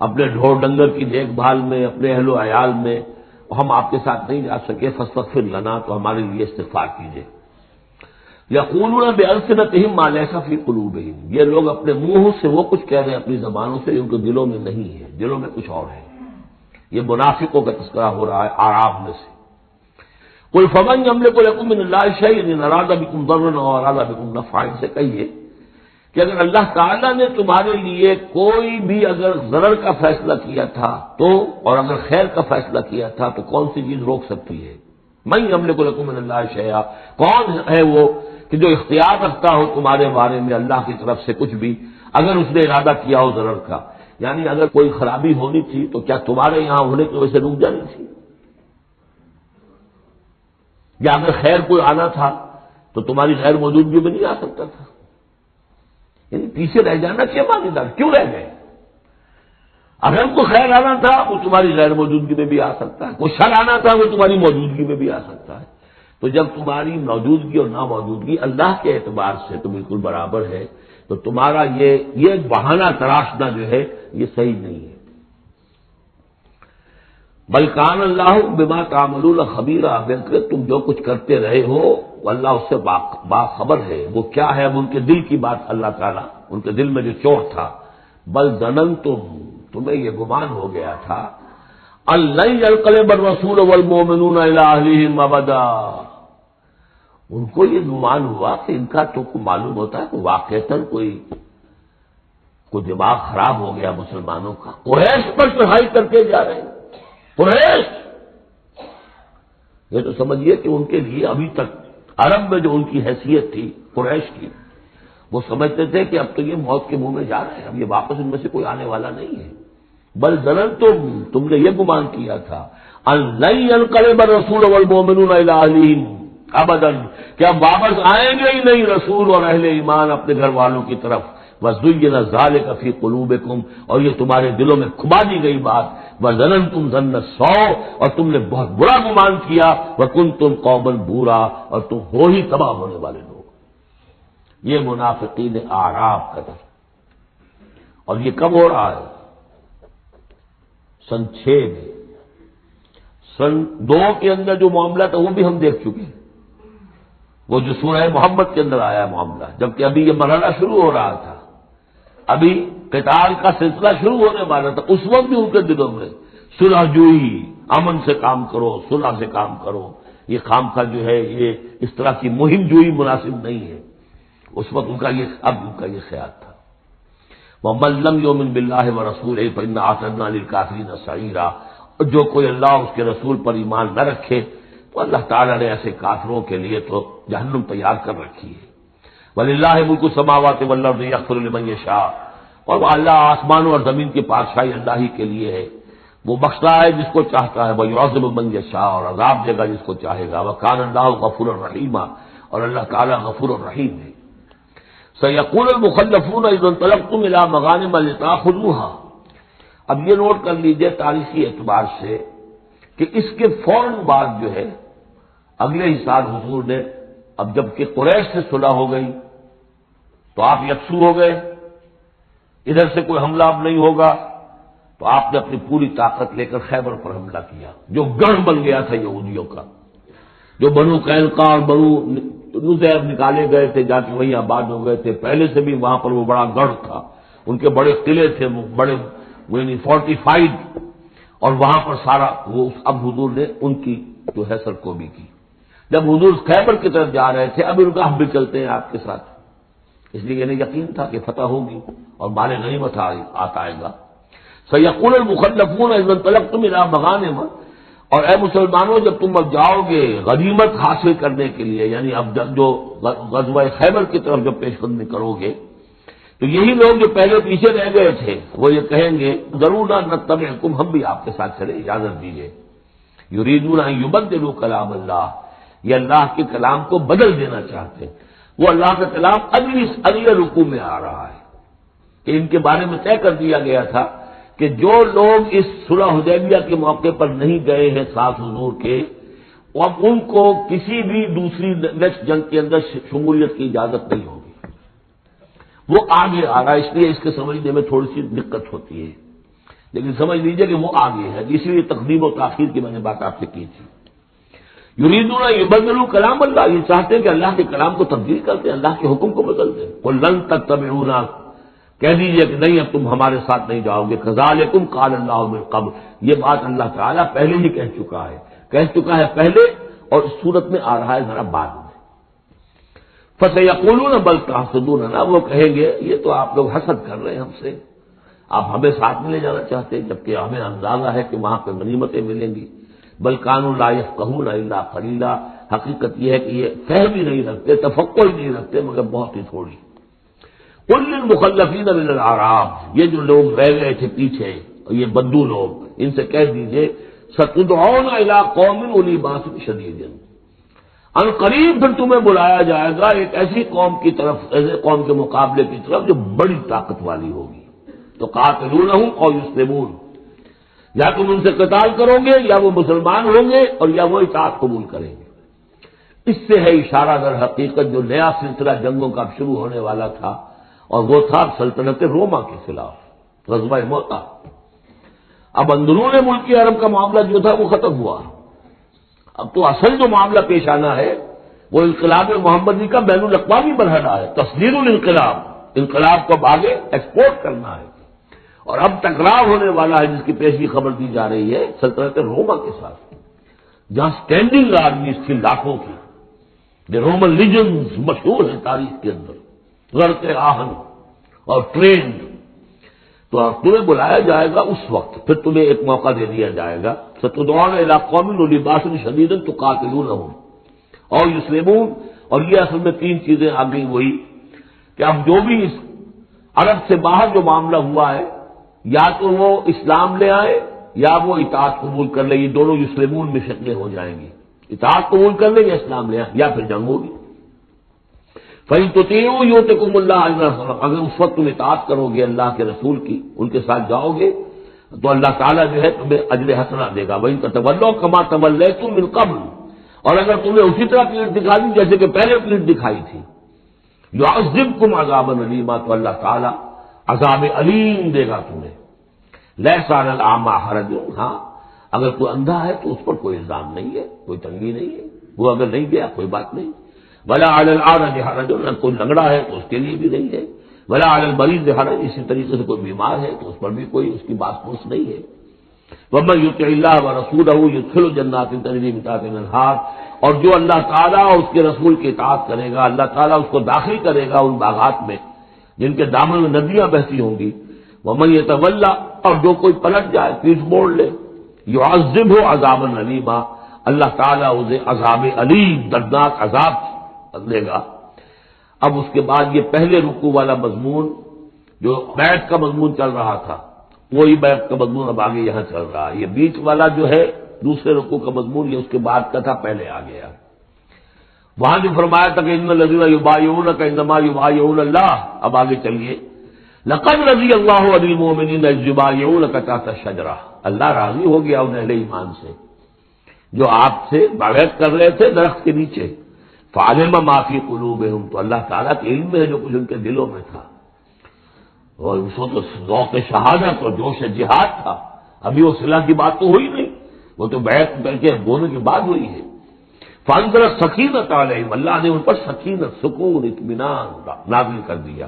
Speaker 1: اپنے ڈھور ڈنگر کی دیکھ بھال میں، اپنے اہل و عیال میں، ہم آپ کے ساتھ نہیں جا سکے، فاستغفر لنا، تو ہمارے لیے استغفار کیجیے۔ یقولون بألسنتہم ما لیس فی قلوبہم، یہ لوگ اپنے منہ سے وہ کچھ کہہ رہے ہیں اپنی زبانوں سے جو ان کے دلوں میں نہیں ہے، دلوں میں کچھ اور ہے۔ یہ منافقوں کا تذکرہ ہو رہا ہے اعراب میں سے۔ قل فمن یملک لکم من اللہ شیئا ان اراد بکم ضرا او اراد بکم نفعا، سے کہیے کہ اگر اللہ تعالیٰ نے تمہارے لیے کوئی بھی اگر ضرر کا فیصلہ کیا تھا تو، اور اگر خیر کا فیصلہ کیا تھا تو کون سی چیز روک سکتی ہے؟ من یملک لکم من اللہ شیئا، کون ہے وہ کہ جو اختیار رکھتا ہو تمہارے بارے میں اللہ کی طرف سے کچھ بھی، اگر اس نے ارادہ کیا ہو ضرر کا؟ یعنی اگر کوئی خرابی ہونی تھی تو کیا تمہارے یہاں ہونے کی وجہ سے رک جانی تھی؟ یا اگر خیر کوئی آنا تھا تو تمہاری غیر موجودگی میں نہیں آ سکتا تھا؟ یعنی پیچھے رہ جانا کیا معنی دار، کیوں رہ گئے؟ اگر کوئی خیر آنا تھا وہ تمہاری غیر موجودگی میں بھی آ سکتا ہے، کوئی شر آنا تھا وہ تمہاری موجودگی میں بھی آ سکتا ہے۔ تو جب تمہاری موجودگی اور ناموجودگی اللہ کے اعتبار سے تو بالکل برابر ہے، تو تمہارا یہ بہانہ تراشنا جو ہے یہ صحیح نہیں ہے۔ بل کان اللہ بما تعملون خبیرا، بلکہ تم جو کچھ کرتے رہے ہو اللہ اس سے باخبر ہے۔ وہ کیا ہے؟ اب ان کے دل کی بات اللہ تعالیٰ، ان کے دل میں جو چوٹ تھا، بل ظننتم، تمہیں یہ گمان ہو گیا تھا، ان لن ينقلب الرسول والمؤمنون الى اهلهم ابدا، ان کو یہ گمان ہوا کہ ان کا تو معلوم ہوتا ہے کہ واقعتاً کوئی دماغ خراب ہو گیا مسلمانوں کا، قریش پر چڑھائی کر کے جا رہے ہیں، قریش، یہ تو سمجھیے کہ ان کے لیے ابھی تک عرب میں جو ان کی حیثیت تھی قریش کی، وہ سمجھتے تھے کہ اب تو یہ موت کے منہ میں جا رہے ہیں، اب یہ واپس ان میں سے کوئی آنے والا نہیں ہے۔ بل ظننتم، تم نے یہ گمان کیا تھا، ان لن ينقلب الرسول والمؤمنون الى اهلهم ابدا، کہ اب واپس آئیں گے ہی نہیں رسول اور اہل ایمان اپنے گھر والوں کی طرف۔ وَزُيِّنَ ذَلِكَ فِي قُلُوبِكُمْ، اور یہ تمہارے دلوں میں کھبا دی گئی بات، وَظَنَنْتُمْ ظَنَّ السَّوْءِ، اور تم نے بہت برا گمان کیا، وَكُنْتُمْ قَوْمًا بُورًا، اور تم ہو ہی تباہ ہونے والے لوگ۔ یہ منافقین اعراب کا تھا، اور یہ کب ہو رہا ہے؟ سن 6 میں۔ سن 2 کے اندر جو معاملہ تھا وہ بھی ہم دیکھ چکے ہیں، وہ جو سورہ محمد کے اندر آیا معاملہ، جبکہ ابھی یہ مرحلہ شروع ہو رہا تھا، ابھی قتال کا سلسلہ شروع ہونے والا تھا، اس وقت بھی ان کے دلوں میں صلح جوئی، امن سے کام کرو، صلح سے کام کرو، یہ خام کا جو ہے یہ اس طرح کی مہم جوئی مناسب نہیں ہے، اس وقت ان کا یہ خیال تھا۔ وَمَن لَّمْ يُؤْمِن بِاللَّهِ وَرَسُولِهِ فَإِنَّا أَعْتَدْنَا لِلْكَافِرِينَ سَعِيرًا، اور جو کوئی اللہ اس کے رسول پر ایمان نہ رکھے تو اللہ تعالیٰ نے ایسے کافروں کے لیے تو جہنم تیار کر رکھی ہے۔ وَلِلَّهِ مُلْكُ السَّمَاوَاتِ وَالْأَرْضِ يَغْفِرُ لِمَن يَشَاءُ، اور اللہ آسمانوں اور زمین کی بادشاہی اللہ ہی کے لیے ہے، وہ بخشتا ہے جس کو چاہتا ہے، وَيُعَذِّبُ مَن يَشَاءُ، اور عذاب دے گا جس کو چاہے گا، وَكَانَ اللَّهُ غَفُورًا رَحِيمًا، اور اللہ تعالیٰ غفور الرحیم ہے۔ سَيَقُولُ الْمُخَلَّفُونَ إِذَا انطَلَقْتُمْ إِلَىٰ مَغَانِمَ لِتَأْخُذُوهَا، اب یہ نوٹ کر لیجئے تاریخی اعتبار سے کہ اس کے فوراً بعد جو ہے اگلے ہی سال حضور نے، اب جب کہ قریش سے صلح ہو گئی تو آپ یکسو ہو گئے، ادھر سے کوئی حملہ اب نہیں ہوگا، تو آپ نے اپنی پوری طاقت لے کر خیبر پر حملہ کیا، جو گڑھ بن گیا تھا یہودیوں کا، جو بنو قینقاع اور بنو نذیر نکالے گئے تھے، جا کے وہیں آباد ہو گئے تھے، پہلے سے بھی وہاں پر وہ بڑا گڑھ تھا، ان کے بڑے قلعے تھے، بڑے فورٹیفائڈ، اور وہاں پر سارا وہ اب حضور نے ان کی جو ہے سرکوبی کی۔ جب حضور خیبر کی طرف جا رہے تھے، اب ان کا ہم بھی چلتے ہیں آپ کے ساتھ، اس لیے انہیں یقین تھا کہ فتح ہوگی اور مال غنیمت آئے گا۔ سَيَقُولُ الْمُخَلَّفُونَ إِذَا انطَلَقْتُمْ إِلَىٰ مَغَانِمَ، اور اے مسلمانوں جب تم اب جاؤ گے غنیمت حاصل کرنے کے لیے، یعنی اب جو غزوہ خیبر کی طرف جب پیش قدمی کرو گے، تو یہی لوگ جو پہلے پیچھے رہ گئے تھے وہ یہ کہیں گے ضرور نتبعکم، ہم بھی آپ کے ساتھ چلے، اجازت دیجیے۔ یریدون ان یبدلوا کلام اللہ، یہ اللہ کے کلام کو بدل دینا چاہتے ہیں، وہ اللہ کا کلام اگلے رکوع میں آ رہا ہے کہ ان کے بارے میں طے کر دیا گیا تھا کہ جو لوگ اس صلح حدیبیہ کے موقع پر نہیں گئے ہیں ساتھ حضور کے، اب ان کو کسی بھی دوسری نیکسٹ جنگ کے اندر شمولیت کی اجازت نہیں ہوگی۔ وہ آگے آ رہا ہے، اس لیے اس کے سمجھنے میں تھوڑی سی دقت ہوتی ہے، لیکن سمجھ لیجیے کہ وہ آگے ہے، اسی لیے تقدیم و تاخیر کی میں نے بات آپ سے کی تھی۔ یریدون ان یبدلوا کلام اللہ، یہ چاہتے ہیں کہ اللہ کے کلام کو تبدیل کر دیں، اللہ کے حکم کو بدل دیں۔ قل لن تتبعونا، کہہ دیجیے کہ نہیں اب تم ہمارے ساتھ نہیں جاؤ گے، کذالکم قال اللہ من قبل، یہ بات اللہ تعالیٰ پہلے ہی کہہ چکا ہے پہلے، اور اس صورت میں آ رہا ہے ذرا بعد میں. فَسَيَقُولُونَ بَلْ تَحْسُدُونَنَا، وہ کہیں گے یہ تو آپ لوگ حسد کر رہے ہیں ہم سے، آپ ہمیں ساتھ میں لے جانا چاہتے ہیں جبکہ ہمیں اندازہ ہے کہ وہاں پہ غنیمتیں ملیں گی. بل كانوا لا يفقهون الا قليلا، حقیقت یہ ہے کہ یہ فہم ہی نہیں رکھتے، تفقہ ہی نہیں رکھتے مگر بہت ہی تھوڑی. قل للمخلفین من الاعراب، یہ جو لوگ رہ گئے تھے پیچھے اور یہ بدو لوگ، ان سے کہہ دیجئے ستدعون الی قوم اولی باس شدید، ان قریب پھر تمہیں بلایا جائے گا ایک ایسی قوم کی طرف، ایسے قوم کے مقابلے کی طرف جو بڑی طاقت والی ہوگی. تو قاتلونہم او یسلمون، یا تم ان سے قتال کرو گے یا وہ مسلمان ہوں گے اور یا وہ اطاعت قبول کریں گے. اس سے ہے اشارہ در حقیقت جو نیا سلسلہ جنگوں کا شروع ہونے والا تھا، اور وہ تھا سلطنت روما کے خلاف غزوہ موطا. اب اندرون ملکی عرب کا معاملہ جو تھا وہ ختم ہوا. اب تو اصل جو معاملہ پیش آنا ہے وہ انقلاب محمدی کا بین الاقوامی مرحلہ ہے، تصدیر الانقلاب، انقلاب کو اب آگے ایکسپورٹ کرنا ہے. اور اب ٹکراؤ ہونے والا ہے جس کی پیشگی خبر دی جا رہی ہے سلطنت روما کے ساتھ، جہاں اسٹینڈنگ آرمیز تھی لاکھوں کی. رومن لیجنز مشہور ہیں تاریخ کے اندر، غرق آہن اور ٹرینڈ. تو تمہیں بلایا جائے گا اس وقت، پھر تمہیں ایک موقع دے دیا جائے گا. ستدعون الی قوم اولی باس شدید تقاتلونہم او یسلمون. اور یہ اصل میں تین چیزیں آ گئی وہی کہ اب جو بھی اس عرب سے باہر جو معاملہ ہوا ہے، یا تو وہ اسلام لے آئے یا وہ اطاعت قبول کر لیں. یہ دونوں یسلمون میں شکلیں ہو جائیں گی، اطاعت قبول کر لیں یا اسلام لے آئے یا پھر جنگ ہوگی. فَإِن تُطِيعُوا يُؤْتِكُمُ اللَّهُ أَجْرًا، اگر اس وقت تم اطاعت کرو گے اللہ کے رسول کی، ان کے ساتھ جاؤ گے تو اللہ تعالیٰ جو ہے تمہیں اجر حسنہ دے گا. وَإِن تَتَوَلَّوْا كَمَا تَوَلَّيْتُم مِّن قَبْلُ، اور اگر تمہیں اسی طرح پیٹ دکھا دی جیسے کہ پہلے پیٹ دکھائی تھی، يُعَذِّبْكُمْ عَذَابًا أَلِيمًا، تو اللہ تعالیٰ عذاب علیم دے گا تمہیں. لَيْسَ عَلَى الْأَعْمَىٰ حَرَجٌ، ہاں اگر کوئی اندھا ہے تو اس پر کوئی الزام نہیں ہے، کوئی تنگی نہیں ہے، وہ اگر نہیں گیا کوئی بات نہیں. ولا علی العارض حرج، کوئی لنگڑا ہے تو اس کے لیے بھی نہیں ہے. ولا علی المریض حرج، اسی طریقے سے کوئی بیمار ہے تو اس پر بھی کوئی اس کی بات پوچھ نہیں ہے. ومن یطع اللہ ورسولہ یدخل جنات تجری من تحتہا الانہار، اور جو اللہ تعالیٰ اور اس کے رسول کی اطاعت کرے گا اللہ تعالیٰ اس کو داخل کرے گا ان باغات میں جن کے دامن میں ندیاں بہتی ہوں گی. ومن یتولی، اور جو کوئی پلٹ جائے پیٹھ موڑ لے، یعذبہ عذابا علیما، اللہ تعالیٰ اسے عذاب علیم دردناک عذاب دے گا. اب اس کے بعد یہ پہلے رکوع والا مضمون جو بیعت کا مضمون چل رہا تھا وہی بیعت کا مضمون اب آگے یہاں چل رہا ہے. یہ بیچ والا جو ہے دوسرے رکوع کا مضمون یہ اس کے بعد کا تھا، پہلے آ گیا. وہاں جو فرمایا تھا کہ ان الذین یبایعونک انما یبایعون اللہ، اب آگے چلیے. لقد رضی اللہ عن المؤمنین اذ یبایعونک تحت الشجرہ، اللہ راضی ہو گیا ان اہل ایمان سے جو آپ سے بیعت کر رہے تھے درخت کے نیچے. فعلم ما فی قلوبہم، تو اللہ تعالیٰ کے علم میں ہے جو کچھ ان کے دلوں میں تھا. اور اس وقت تو ذوق شہادت اور جوش جہاد تھا، ابھی وہ صلح کی بات تو ہوئی نہیں، وہ تو بیعت کر کے بولنے کی بات ہوئی ہے. فانزل سکینت علیہم، اللہ نے ان پر سکینت، سکون، اطمینان نازل کر دیا.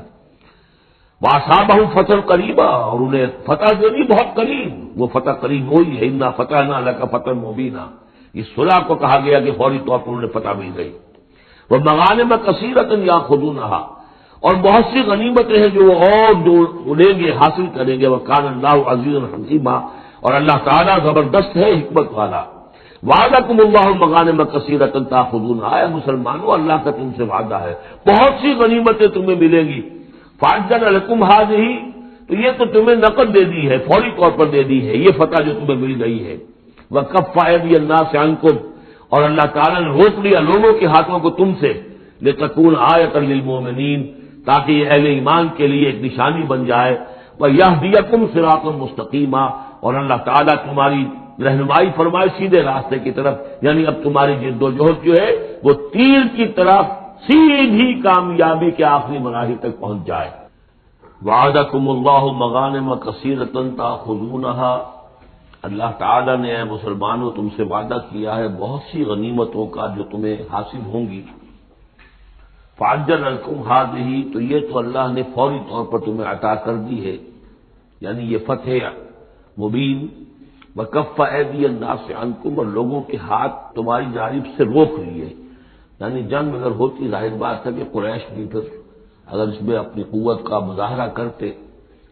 Speaker 1: واصابہم فتح قریبا، اور انہیں فتح جو نہیں بہت قریب، وہ فتح قریب وہی ہے. انا فتحنا لک فتحا مبینا، اس صلح کو کہا گیا کہ فوری طور پر انہیں فتح مل گئی. ومغانم کثیرۃ یاخذونھا، اور بہت سی غنیمتیں ہیں جو وہ اور جو لیں گے حاصل کریں گے. وکان اللہ عزیزا حکیما، اور اللہ تعالیٰ زبردست ہے حکمت والا. وعدکم اللہ مغانم کثیرۃ تاخذونھا، اے مسلمانوں اللہ کا تم سے وعدہ ہے بہت سی غنیمتیں تمہیں ملیں گی. فعجل لکم ھذہ، تو یہ تو تمہیں نقد دے دی ہے، فوری طور پر دے دی ہے یہ فتح جو تمہیں مل گئی ہے. وکف ایدی الناس عنکم، اور اللہ تعالیٰ نے روک لیا لوگوں کے ہاتھوں کو تم سے. لتکون آیۃ للمؤمنین، تاکہ یہ اہل ایمان کے لیے ایک نشانی بن جائے. ویہدیکم صراطا مستقیما، اور اللہ تعالیٰ تمہاری رہنمائی فرمائے سیدھے راستے کی طرف، یعنی اب تمہاری جد و جہد جو ہے وہ تیر کی طرف سیدھی کامیابی کے آخری مراحل تک پہنچ جائے. وعدکم اللہ مغانم کثیرۃ تاخذونھا، اللہ تعالیٰ نے اے مسلمانوں تم سے وعدہ کیا ہے بہت سی غنیمتوں کا جو تمہیں حاصل ہوں گی. فعجل لکم ھذہ، تو یہ تو اللہ نے فوری طور پر تمہیں عطا کر دی ہے، یعنی یہ فتح مبین وَكَفَّ أَيْدِيَ النَّاسِ عَنْكُمْ، اور لوگوں کے ہاتھ تمہاری جانب سے روک لیے. یعنی جنگ اگر ہوتی ظاہر بات ہے کہ قریش بھی پھر اگر اس میں اپنی قوت کا مظاہرہ کرتے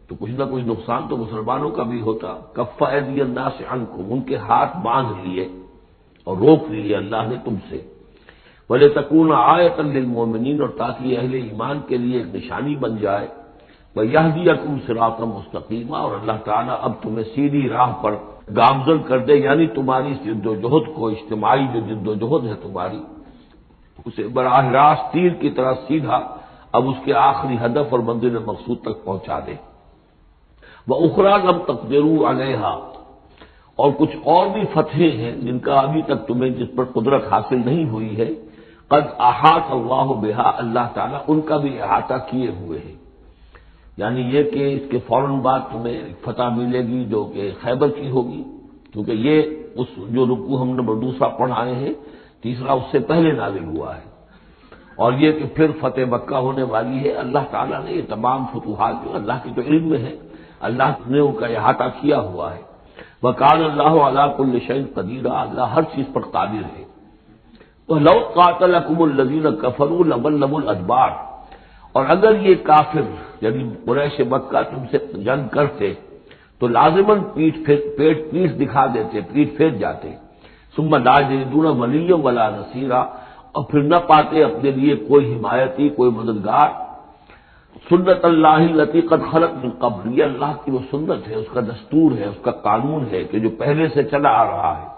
Speaker 1: تو کچھ نہ کچھ نقصان تو مسلمانوں کا بھی ہوتا. کف ایدی الناس عنکم، ان کے ہاتھ باندھ لیے اور روک لیے اللہ نے تم سے. وَلِتَكُونَ آیَةً لِّلْمُؤْمِنِينَ، اور تاکہ اہل ایمان کے لیے ایک نشانی بن جائے. وَيَهْدِيَكُمْ صِرَاطًا مُسْتَقِيمًا، اور اللہ تعالیٰ اب تمہیں سیدھی راہ پر گامزن کر دے، یعنی تمہاری جد و جہد کو، اجتماعی جو جد و جہد ہے تمہاری، اسے براہ راست تیر کی طرح سیدھا اب اس کے آخری ہدف اور منزل مقصود تک پہنچا دے. وَأُخْرَىٰ لَمْ تَقْدِرُوا عَلَيْهَا، اور کچھ اور بھی فتحیں ہیں جن کا ابھی تک تمہیں جس پر قدرت حاصل نہیں ہوئی ہے. قد احاط اللہ بہا، اللہ تعالیٰ ان کا بھی احاطہ کیے ہوئے ہیں. یعنی یہ کہ اس کے فوراً بعد تمہیں فتح ملے گی جو کہ خیبر کی ہوگی، کیونکہ یہ اس جو رکوع ہم نمبر دوسرا پڑھائے ہیں، تیسرا اس سے پہلے نازل ہوا ہے. اور یہ کہ پھر فتح مکہ ہونے والی ہے. اللہ تعالیٰ نے یہ تمام فتوحات جو اللہ کے جو علم میں ہے، اللہ نے ان کا احاطہ کیا ہوا ہے. وَكَانَ اللَّهُ عَلَىٰ كُلِّ شَيْءٍ قَدِيرًا، اللہ ہر چیز پر قادر ہے. وَلَوْ قَاتَلَكُمُ الَّذِينَ كَفَرُوا لَوَلَّوُا الْأَدْبَارَ، اور اگر یہ کافر یعنی قریش مکہ تم سے جنگ کرتے تو لازماً پیٹ دکھا دیتے، پیٹ پھیر جاتے. ثم لا يجدون وليا ولا نصيرا، اور پھر نہ پاتے اپنے لیے کوئی حمایتی، کوئی مددگار. سنت اللہ التي قد خلت من قبل، یہ اللہ کی وہ سنت ہے، اس کا دستور ہے، اس کا قانون ہے کہ جو پہلے سے چلا آ رہا ہے.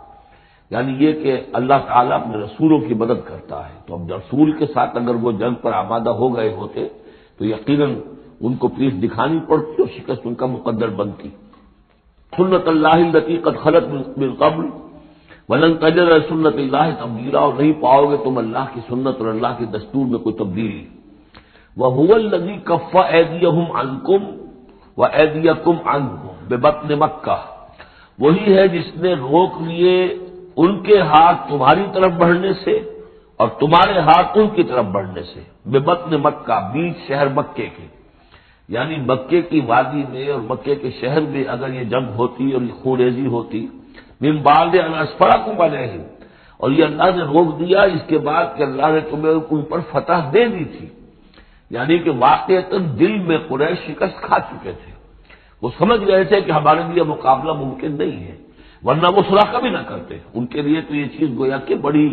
Speaker 1: یعنی یہ کہ اللہ تعالیٰ اپنے رسولوں کی مدد کرتا ہے. تو اب رسول کے ساتھ اگر وہ جنگ پر آمادہ ہو گئے ہوتے تو یقیناً ان کو پیٹھ دکھانی پڑتی اور شکست ان کا مقدر بنتی. سنت اللہ التي قد خلت من قبل ولن تجد سنت اللہ تبدیلا، اور نہیں پاؤ گے تم اللہ کی سنت اور اللہ کے دستور میں کوئی تبدیلی. وَهُوَ الَّذِي كَفَّ أَيْدِيَهُمْ عَنكُمْ وَأَيْدِيَكُمْ عَنْهُمْ بِبَطْنِ مَكَّةَ، وہی ہے جس نے روک لیے ان کے ہاتھ تمہاری طرف بڑھنے سے اور تمہارے ہاتھ ان کی طرف بڑھنے سے. بِبَطْنِ مکہ، بیچ شہر مکے کے، یعنی مکے کی وادی میں اور مکے کے شہر میں اگر یہ جنگ ہوتی اور یہ خونریزی ہوتی. من بعد ان اسفرکم علیہم، اور یہ اللہ نے روک دیا اس کے بعد کہ اللہ نے تمہیں ان پر فتح دے دی تھی. یعنی کہ واقعتاً دل میں قریش شکست کھا چکے تھے، وہ سمجھ گئے تھے کہ ہمارے لیے مقابلہ ممکن نہیں ہے، ورنہ وہ صلح کبھی نہ کرتے. ان کے لیے تو یہ چیز گویا کہ بڑی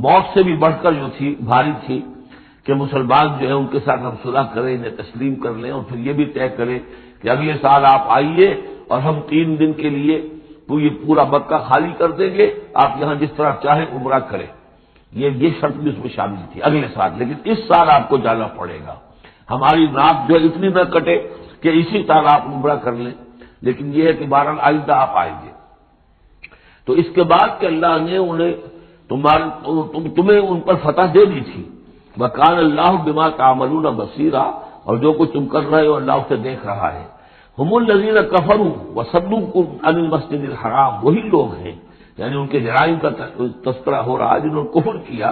Speaker 1: موت سے بھی بڑھ کر جو تھی، بھاری تھی کہ مسلمان جو ہے ان کے ساتھ ہم صلح کریں، انہیں تسلیم کر لیں اور پھر یہ بھی طے کریں کہ اگلے سال آپ آئیے اور ہم 3 دن کے لیے تو یہ پورا مکہ خالی کر دیں گے، آپ یہاں جس طرح چاہیں عمرہ کریں. یہ شرط بھی اس میں شامل تھی اگلے سال. لیکن اس سال آپ کو جانا پڑے گا، ہماری ناک جو اتنی نہ کٹے کہ اسی سال آپ عمرہ کر لیں. لیکن یہ ہے کہ بہرحال آئندہ آپ آئیں گے. تو اس کے بعد کہ اللہ نے تمہیں ان پر فتح دے دی تھی. وَكَانَ اللَّهُ بِمَا تَعْمَلُونَ بَصِيرًا، اور جو کچھ تم کر رہے ہو اللہ اسے دیکھ رہا ہے. هُمُ الَّذِينَ كَفَرُوا وَصَدُّوكُمْ عَنِ الْمَسْجِدِ الْحَرَامِ، وہی لوگ ہیں یعنی ان کے جرائم کا تذکرہ ہو رہا ہے جنہوں نے کفر کیا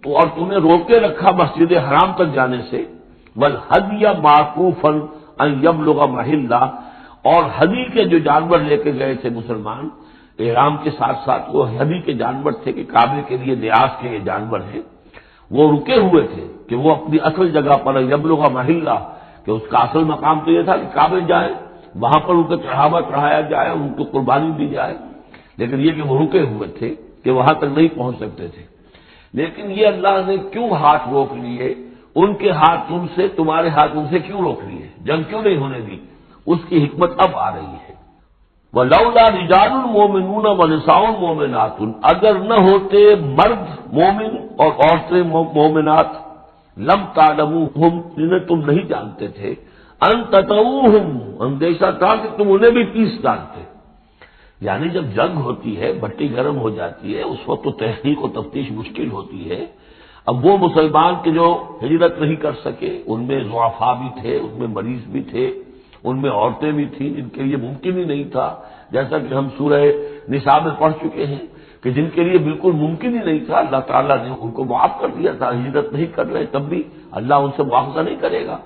Speaker 1: تو اور تمہیں روکے رکھا مسجد حرام تک جانے سے. وَالْهَدْيَ مَعْكُوفًا أَن يَبْلُغَ مَحِلَّهُ، اور ہدی کے جو جانور لے کے گئے تھے مسلمان احرام کے ساتھ ساتھ، وہ ہدی کے جانور تھے کہ کعبے کے لیے نیاز کے یہ جانور ہیں، وہ رکے ہوئے تھے کہ وہ اپنی اصل جگہ پر یبلغ محلہ، کہ اس کا اصل مقام تو یہ تھا کہ کعبے جائیں، وہاں پر ان کو چڑھاوا چڑھایا جائے، ان کو قربانی دی جائے. لیکن یہ کہ وہ رکے ہوئے تھے کہ وہاں تک نہیں پہنچ سکتے تھے. لیکن یہ اللہ نے کیوں ہاتھ روک لیے، ان کے ہاتھ تم سے، تمہارے ہاتھ ان سے کیوں روک لیے، جنگ کیوں نہیں ہونے دی، اس کی حکمت اب آ رہی ہے. وَلَوْلَا رِجَالٌ مُؤْمِنُونَ وَنِسَاءٌ مُؤْمِنَاتٌ، اگر نہ ہوتے مرد مومن اور عورتیں مومنات، لم تعلموہم، جنہیں تم نہیں جانتے تھے، ان تطؤوہم، اندیشہ تھا کہ تم انہیں بھی پیس ڈالتے. یعنی جب جنگ ہوتی ہے، بھٹی گرم ہو جاتی ہے، اس وقت تو تحقیق و تفتیش مشکل ہوتی ہے. اب وہ مسلمان کے جو ہجرت نہیں کر سکے، ان میں ضعفاء بھی تھے، ان میں مریض بھی تھے، ان میں عورتیں بھی تھیں جن کے لیے ممکن ہی نہیں تھا، جیسا کہ ہم سورہ نساء میں پڑھ چکے ہیں کہ جن کے لیے بالکل ممکن ہی نہیں تھا، اللہ تعالیٰ نے ان کو معاف کر دیا تھا. ہجرت نہیں کر رہے تب بھی اللہ ان سے مواخذہ نہیں کرے گا.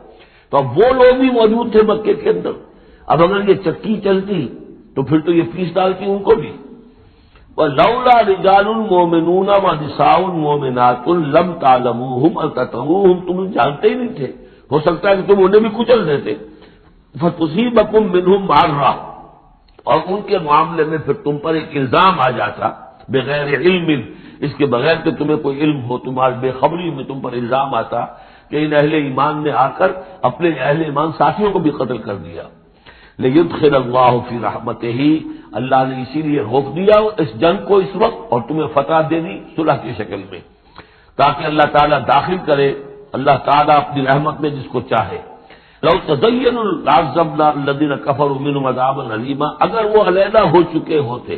Speaker 1: تو اب وہ لوگ بھی موجود تھے مکے کے اندر. اب اگر یہ چکی چلتی تو پھر تو یہ فیس ڈالتی ان کو بھی. وَلَوْلَا رِجَالٌ مُؤْمِنُونَ وَنِسَاءٌ مُؤْمِنَاتٌ لَمْ تَعْلَمُوهُمْ أَن تَطَئُوهُمْ، تم جانتے ہی نہیں تھے، ہو سکتا ہے کہ تم انہیں بھی کچل دیتے. فَتُصِيبَكُم مِّنْهُم مَّعَرَّةٌ، اور ان کے معاملے میں پھر تم پر ایک الزام آ جاتا بغیر علم، اس کے بغیر کہ تمہیں کوئی علم ہو، تمہاری بے خبری میں تم پر الزام آتا کہ ان اہل ایمان نے آ کر اپنے اہل ایمان ساتھیوں کو بھی قتل کر دیا. لیدخل اللہ فی رحمتہ، اللہ نے اسی لیے روک دیا اس جنگ کو اس وقت اور تمہیں فتح دے دی صلح کی شکل میں، تاکہ اللہ تعالیٰ داخل کرے اللہ تعالیٰ اپنی رحمت میں جس کو چاہے. لو تزینوا لعذبنا الذین کفروا منہم عذابا علیما، اگر وہ علیحدہ ہو چکے ہوتے،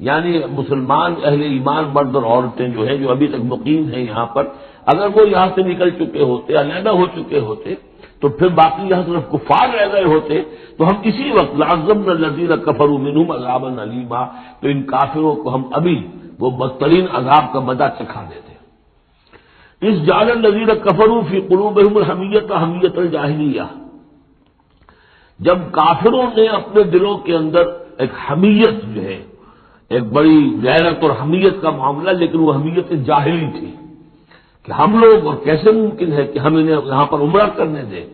Speaker 1: یعنی مسلمان اہل ایمان مرد اور عورتیں جو ہیں جو ابھی تک مقیم ہیں یہاں پر، اگر وہ یہاں سے نکل چکے ہوتے، علیحدہ ہو چکے ہوتے، تو پھر باقی یہاں صرف کفار رہ گئے ہوتے، تو ہم اسی وقت لعذبنا الذین کفروا منہم عذابا علیما، تو ان کافروں کو ہم ابھی وہ بدترین عذاب کا مزہ چکھا دیتے. اس جعل الذین کفروا فی قلوبہم الحمیۃ حمیۃ الجاہلیہ، جب کافروں نے اپنے دلوں کے اندر ایک حمیت جو ہے، ایک بڑی غیرت اور حمیت کا معاملہ، لیکن وہ حمیت جاہلی تھی کہ ہم لوگ، اور کیسے ممکن ہے کہ ہم انہیں یہاں پر عمرہ کرنے دیں،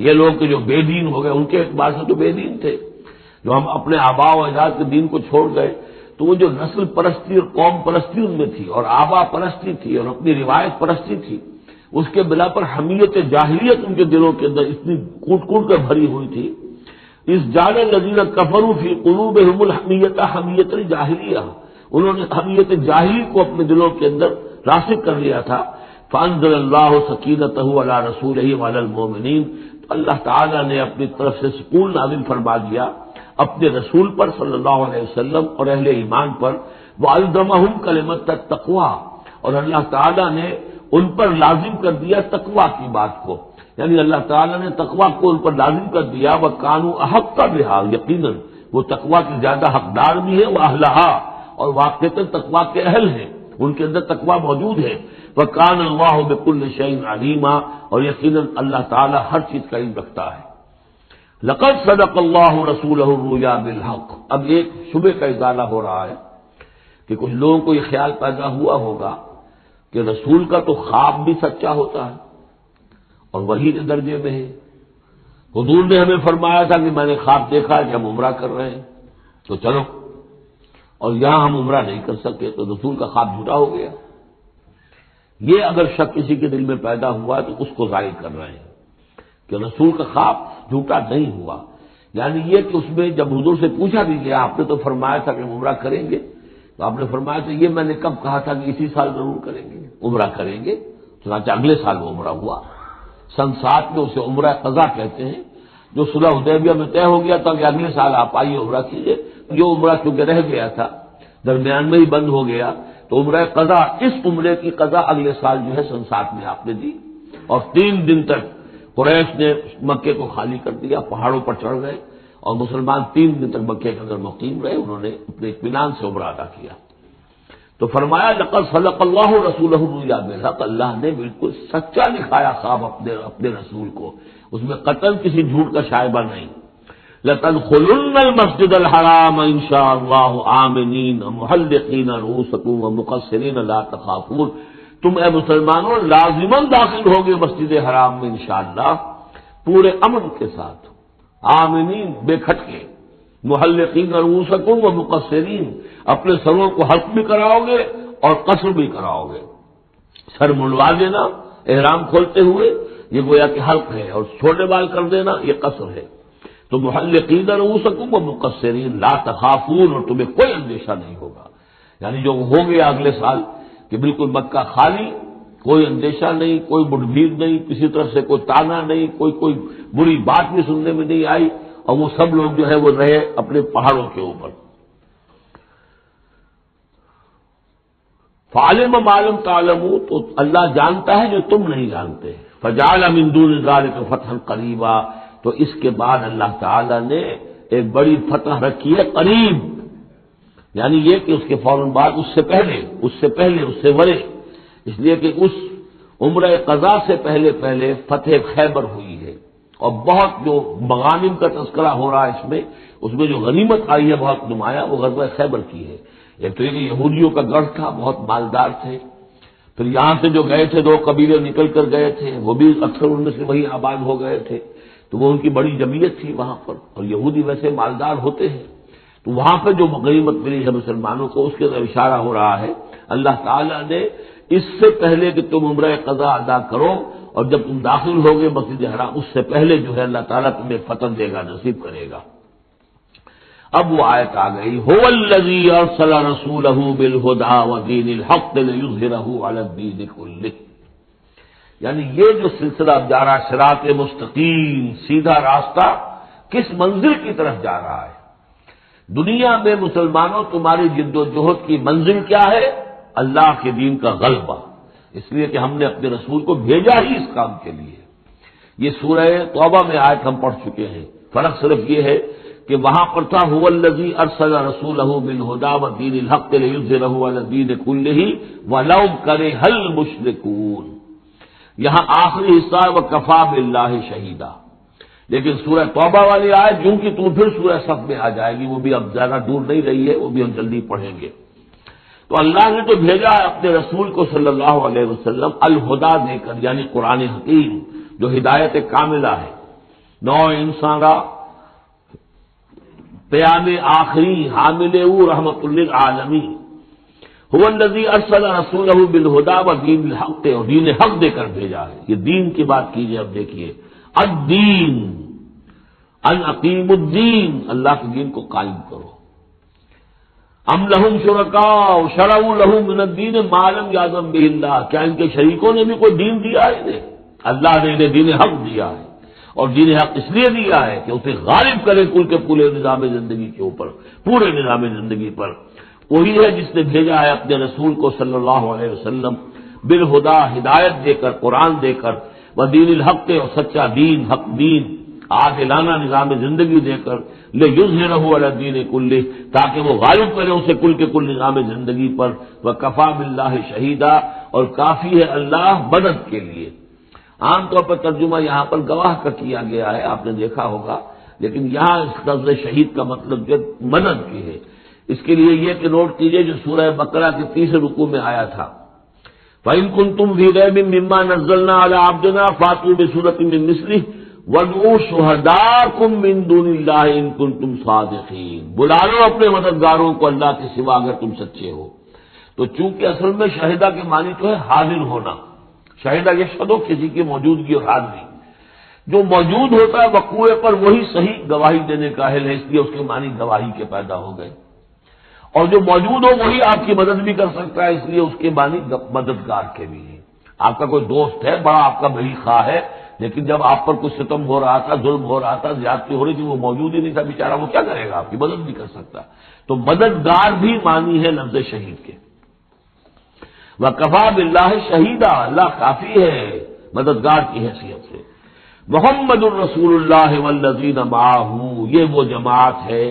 Speaker 1: یہ لوگ کہ جو بے دین ہو گئے، ان کے اعتبار سے تو بے دین تھے، جو ہم اپنے آبا و اجداد کے دین کو چھوڑ گئے، تو وہ جو نسل پرستی اور قوم پرستی ان میں تھی، اور آبا پرستی تھی، اور اپنی روایت پرستی تھی، اس کے بنا پر حمیت جاہلیت ان کے دلوں کے اندر اتنی کوٹ کوٹ کر بھری ہوئی تھی. اس جعل الذین کفروا فی قلوبہم الحمیۃ حمیۃ الجاہلیہ، انہوں نے حمیت جاہلی کو اپنے دلوں کے اندر راسخ کر لیا تھا. فانزل اللہ سکینتہ علی رسولہ وعلی المؤمنین، تو اللہ تعالیٰ نے اپنی طرف سے سکون نازل فرما دیا اپنے رسول پر صلی اللہ علیہ وسلم اور اہل ایمان پر. وَأَلْزَمَهُمْ كَلِمَةَ التَّقْوَىٰ، اور اللہ تعالیٰ نے ان پر لازم کر دیا تقویٰ کی بات کو، یعنی اللہ تعالیٰ نے تقویٰ کو ان پر لازم کر دیا. وَكَانُوا أَحَقَّ بِهَا، یقیناً وہ تقویٰ کے زیادہ حقدار بھی ہیں، وَأَهْلَهَا، اور واقعتاً تقویٰ کے اہل ہیں، ان کے اندر تقویٰ موجود ہے. وَكَانَ اللَّهُ بِكُلِّ شَيْءٍ عَلِيمًا، اور یقیناً اللہ تعالیٰ ہر چیز کا علم رکھتا ہے. لَقَدْ صَدَقَ اللَّهُ رَسُولَهُ الرُّؤْيَا بِالْحَقِّ، اب ایک شبہ کا ازالہ ہو رہا ہے کہ کچھ لوگوں کو یہ خیال پیدا ہوا ہوگا کہ رسول کا تو خواب بھی سچا ہوتا ہے اور وہی کے درجے میں ہے. حضور نے ہمیں فرمایا تھا کہ میں نے خواب دیکھا کہ ہم عمرہ کر رہے ہیں تو چلو، اور یہاں ہم عمرہ نہیں کر سکے تو رسول کا خواب جھوٹا ہو گیا. یہ اگر شک کسی کے دل میں پیدا ہوا تو اس کو ظاہر کر رہے ہیں کہ رسول کا خواب جھوٹا نہیں ہوا. یعنی یہ کہ اس میں جب حضور سے پوچھا بھی گیا آپ نے تو فرمایا تھا کہ ہم عمرہ کریں گے، تو آپ نے فرمایا تھا یہ میں نے کب کہا تھا کہ اسی سال ضرور کریں گے، عمرہ کریں گے. چنانچہ اگلے سال وہ عمرہ ہوا. سن 7 میں اسے عمرہ قضا کہتے ہیں، جو صلح حدیبیہ میں طے ہو گیا تھا کہ اگلے سال آپ آئیے عمرہ کیجیے. جو عمرہ چونکہ رہ گیا تھا درمیان میں ہی بند ہو گیا، تو عمرہ قضا، اس عمرے کی قضا اگلے سال جو ہے سن 7 میں آپ نے دی. اور 3 دن تک قریش نے مکے کو خالی کر دیا، پہاڑوں پر چڑھ گئے، اور مسلمان 3 دن تک مکے کے اندر مقیم رہے. انہوں نے اپنے اطمینان سے عمرہ ادا کیا. تو فرمایا لقد صدق اللہ رسولہ الرؤیا بالحق، اللہ نے بالکل سچا دکھایا خواب اپنے رسول کو، اس میں قطعاً کسی جھوٹ کا شائبہ نہیں. لَتَدْخُلُنَّ الْمَسْجِدَ الْحَرَامَ إِنْ شَاءَ اللَّهُ آمِنِينَ مُحَلِّقِينَ رُءُوسَكُمْ وَمُقَصِّرِينَ لَا تَخَافُونَ، تم اے مسلمانوں لازماً داخل ہوگے مسجد حرام میں انشاءاللہ پورے امن کے ساتھ، آمنین بے کھٹکے، محلقین رؤوسکم ومقصرین، اپنے سروں کو حلق بھی کراؤ گے اور قصر بھی کراؤ گے. سر منڈوا دینا احرام کھولتے ہوئے یہ گویا کہ حلق ہے، اور چھوٹے بال کر دینا یہ قصر ہے. تو محلقین رؤوسکم ومقصرین لا تخافون، اور تمہیں کوئی اندیشہ نہیں ہوگا. یعنی جو ہو گیا اگلے سال کہ بالکل مکہ خالی، کوئی اندیشہ نہیں، کوئی مڈ بھیڑ نہیں، کسی طرف سے کوئی تانا نہیں، کوئی بری بات بھی سننے میں نہیں آئی، اور وہ سب لوگ جو ہے وہ رہے اپنے پہاڑوں کے اوپر. فعلم ما لم تعلموا، تو اللہ جانتا ہے جو تم نہیں جانتے. فجعل من دون ذلك فتحا قریبا، تو اس کے بعد اللہ تعالی نے ایک بڑی فتح رکھی ہے قریب، یعنی یہ کہ اس کے فوراً بعد اس سے پہلے اس سے ورے، اس لیے کہ اس عمرہ قضا سے پہلے فتح خیبر ہوئی ہے، اور بہت جو مغانم کا تذکرہ ہو رہا ہے اس میں جو غنیمت آئی ہے بہت نمایاں، وہ غزوہ خیبر کی ہے۔ ایک تو یہ کہ یہودیوں کا گڑھ تھا، بہت مالدار تھے، پھر یہاں سے جو گئے تھے 2 قبیلے نکل کر گئے تھے، وہ بھی اکثر ان میں سے وہی آباد ہو گئے تھے، تو وہ ان کی بڑی جمعیت تھی وہاں پر، اور یہودی ویسے مالدار ہوتے ہیں، تو وہاں پہ جو غنیمت ملی ہے مسلمانوں کو، اس کے طرف اشارہ ہو رہا ہے۔ اللہ تعالیٰ نے اس سے پہلے کہ تم عمرہ قضا ادا کرو اور جب تم داخل ہوگے مسجد حرام، اس سے پہلے جو ہے اللہ تعالیٰ تمہیں فتح دے گا، نصیب کرے گا۔ اب وہ آیت آ گئی، هو الذی ارسل رسولہ بالہدی ودین الحق لیظہرہ علی الدین کلہ، یعنی یہ جو سلسلہ اب جا رہا ہے، صراط مستقیم، سیدھا راستہ کس منزل کی طرف جا رہا ہے؟ دنیا میں مسلمانوں تمہاری جد و جہد کی منزل کیا ہے؟ اللہ کے دین کا غلبہ، اس لیے کہ ہم نے اپنے رسول کو بھیجا ہی اس کام کے لیے۔ یہ سورہ توبہ میں آیت ہم پڑھ چکے ہیں، فرق صرف یہ ہے کہ وہاں پر تھا هو الذی ارسل رسولہ بالہدی ودین الحق لیظہرہ علی الدین کلہ ولو کرہ المشرکون، یہاں آخری حصہ ہے وکفی باللہ شہیدا، لیکن سورہ توبہ والی آیت جوں کی تو پھر سورہ صف میں آ جائے گی، وہ بھی اب زیادہ دور نہیں رہی ہے، وہ بھی ہم جلدی پڑھیں گے۔ تو اللہ نے تو بھیجا ہے اپنے رسول کو صلی اللہ علیہ وسلم الہدا دے کر، یعنی قرآن حکیم جو ہدایت کاملہ ہے، نو انسان را پیام آخری حامل او رحمت للعالمین، هو الذی ارسل رسولہ بالہدی ودین الحق، اور دین حق دے کر بھیجا ہے۔ یہ دین کی بات کیجیے، اب دیکھیے الدین، ان اقیم الدین، اللہ کے دین کو قائم کرو۔ ام لہم شرکاء شرعوا لہم من الدین ما لم یأذن بہ اللہ، کیا ان کے شریکوں نے بھی کوئی دین دیا ہے انہیں؟ اللہ نے انہیں دین حق دیا ہے، اور دین حق اس لیے دیا ہے کہ اسے غالب کرے کل کے پورے نظام زندگی کے اوپر، پورے نظام زندگی پر۔ وہی ہے جس نے بھیجا ہے اپنے رسول کو صلی اللہ علیہ وسلم بالہدا، ہدایت دے کر، قرآن دے کر، ودین الحق، اور سچا دین، حق دین، عادلانہ نظام زندگی دے کر، لیظہرہ علی الدین کلہ، تاکہ وہ غالب کرے اسے کل کے کل نظام زندگی پر، وکفی باللہ شہیدا، اور کافی ہے اللہ مدد کے لیے۔ عام طور پر ترجمہ یہاں پر گواہ کا کیا گیا ہے، آپ نے دیکھا ہوگا، لیکن یہاں اس لفظ شہید کا مطلب جو مدد کی ہے۔ اس کے لیے یہ کہ نوٹ کیجئے جو سورہ بقرہ کے 30 رکوع میں آیا تھا، فَإِن كُنتُمْ فِي رَيْبٍ مِّمَّا نَزَّلْنَا عَلَىٰ عَبْدِنَا فَأْتُوا بِسُورَةٍ مِّن مِّثْلِهِ وَادْعُوا شُهَدَاءَكُم مِّن دُونِ اللَّهِ إِن كُنتُمْ صَادِقِينَ، بلا لو اپنے مددگاروں کو اللہ کے سوا اگر تم سچے ہو۔ تو چونکہ اصل میں شہیدہ کے معنی تو ہے حاضر ہونا، شہیدہ یہ شہدو کسی کی موجودگی اور حاضری، جو موجود ہوتا ہے وقوع پر وہی صحیح گواہی دینے کا اہل ہے، اس لیے اس کے معنی گواہی کے پیدا ہو گئے، اور جو موجود ہو وہی آپ کی مدد بھی کر سکتا ہے، اس لیے اس کے معنی مددگار کے بھی ہیں۔ آپ کا کوئی دوست ہے، بڑا آپ کا بھائی خواہ ہے، لیکن جب آپ پر کچھ ستم ہو رہا تھا، ظلم ہو رہا تھا، زیادتی ہو رہی تھی، وہ موجود ہی نہیں تھا بیچارہ، وہ کیا کرے گا؟ آپ کی مدد بھی کر سکتا۔ تو مددگار بھی معنی ہے لفظ شہید کے۔ وَكَفَىٰ بِاللَّهِ شَهِيدًا، اللہ کافی ہے مددگار کی حیثیت سے۔ محمد الرسول اللہ والذین معہ، یہ وہ جماعت ہے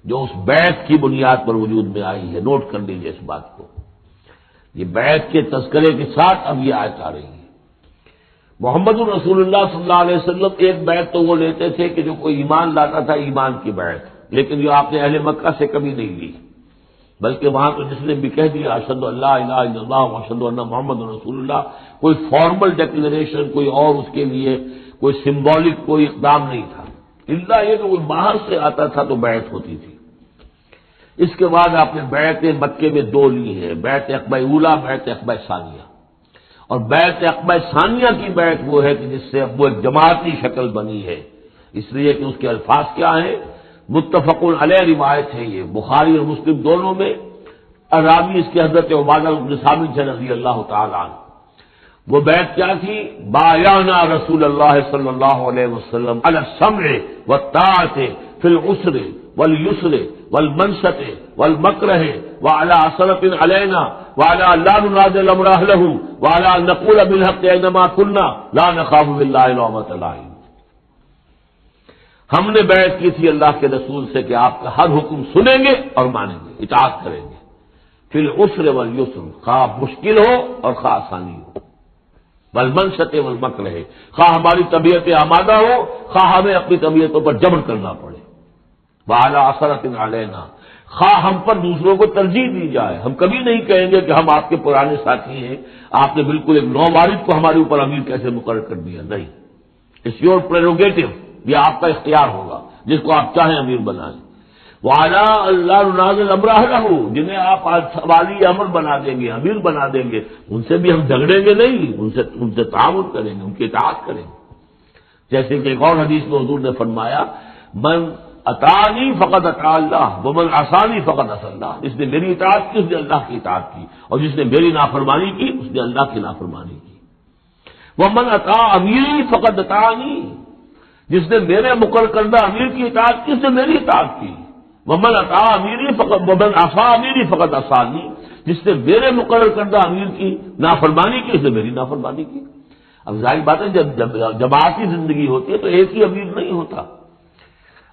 Speaker 1: جو اس بیعت کی بنیاد پر وجود میں آئی ہے۔ نوٹ کر لیجیے اس بات کو، یہ بیعت کے تذکرے کے ساتھ اب یہ آیت آ رہی ہے۔ محمد الرسول اللہ صلی اللہ علیہ وسلم ایک بیعت تو وہ لیتے تھے کہ جو کوئی ایمان لاتا تھا، ایمان کی بیعت، لیکن جو آپ نے اہل مکہ سے کبھی نہیں لی، بلکہ وہاں تو جس نے بھی کہہ دیا اشہد ان لا الہ الا اللہ واشہد ان محمد رسول اللہ، کوئی فارمل ڈیکلریشن، کوئی اور اس کے لیے کوئی سمبولک کوئی اقدام نہیں تھا، الا یہ کہ وہ باہر سے آتا تھا تو بیعت ہوتی تھی۔ اس کے بعد آپ نے بیعت مکے میں 2 لی ہے، بیعت عقبہ اولیٰ، بیعت عقبہ ثانیہ، اور بیعت عقبہ ثانیہ کی بیعت وہ ہے کہ جس سے اب وہ ایک جماعتی شکل بنی ہے، اس لیے کہ اس کے الفاظ کیا ہیں، متفق علیہ روایت ہے، یہ بخاری اور مسلم دونوں میں، راوی اس کے حضرت عبادہ بن صامت سے رضی اللہ تعالیٰ عنہ۔ وہ بیعت کیا تھی؟ بایعنا رسول اللہ صلی اللہ علیہ وسلم علی السمع والطاعۃ فی العسر والیسر والمنشط والمکرہ وعلی عثرۃ علینا وعلی لا ننازع الامر اہلہ وعلی ان نقول بالحق اینما کنا لا نخاف باللہ لومۃ لائم۔ ہم نے بیعت کی تھی اللہ کے رسول سے کہ آپ کا ہر حکم سنیں گے اور مانیں گے، اطاعت کریں گے، فی العسر والیسر، خواہ مشکل ہو اور خواہ آسانی ہو، والمنشط والمکر ہے، خواہ ہماری طبیعت آمادہ ہو، خواہ ہمیں اپنی طبیعتوں پر جبر کرنا پڑے، وعلی اثرۃ علینا، خواہ ہم پر دوسروں کو ترجیح دی جائے۔ ہم کبھی نہیں کہیں گے کہ ہم آپ کے پرانے ساتھی ہیں، آپ نے بالکل ایک نو وارد کو ہمارے اوپر امیر کیسے مقرر کر دیا، نہیں، اٹس یور پریروگیٹو، یہ آپ کا اختیار ہوگا، جس کو آپ چاہیں امیر بنائیں۔ وعلی اللہ نازل امرہ لہ، جنہیں آپ والی امر بنا دیں گے، امیر بنا دیں گے، ان سے بھی ہم جھگڑیں گے نہیں، ان سے تعاون کریں گے، ان کی اطاعت کریں گے۔ جیسے کہ ایک اور حدیث میں حضور نے فرمایا، من اطاعنی فقد اطاع اللہ ومن عصانی فقد عصی اللہ، جس نے میری اطاعت کی اس نے اللہ کی اطاعت کی، اور جس نے میری نافرمانی کی اس نے اللہ کی نافرمانی کی۔ ومن اطاع امیری فقد اطاعنی، جس نے میرے مقرر کردہ امیر کی اطاعت کی اس نے میری اطاعت کی۔ ومن اطاع امیری فقد ومن عصی امیری فقد عصانی، جس نے میرے مقرر کردہ امیر کی نافرمانی کی اس نے میری نافرمانی کی۔ اب ظاہر بات ہے جب جماعتی زندگی ہوتی ہے تو ایک ہی امیر نہیں ہوتا،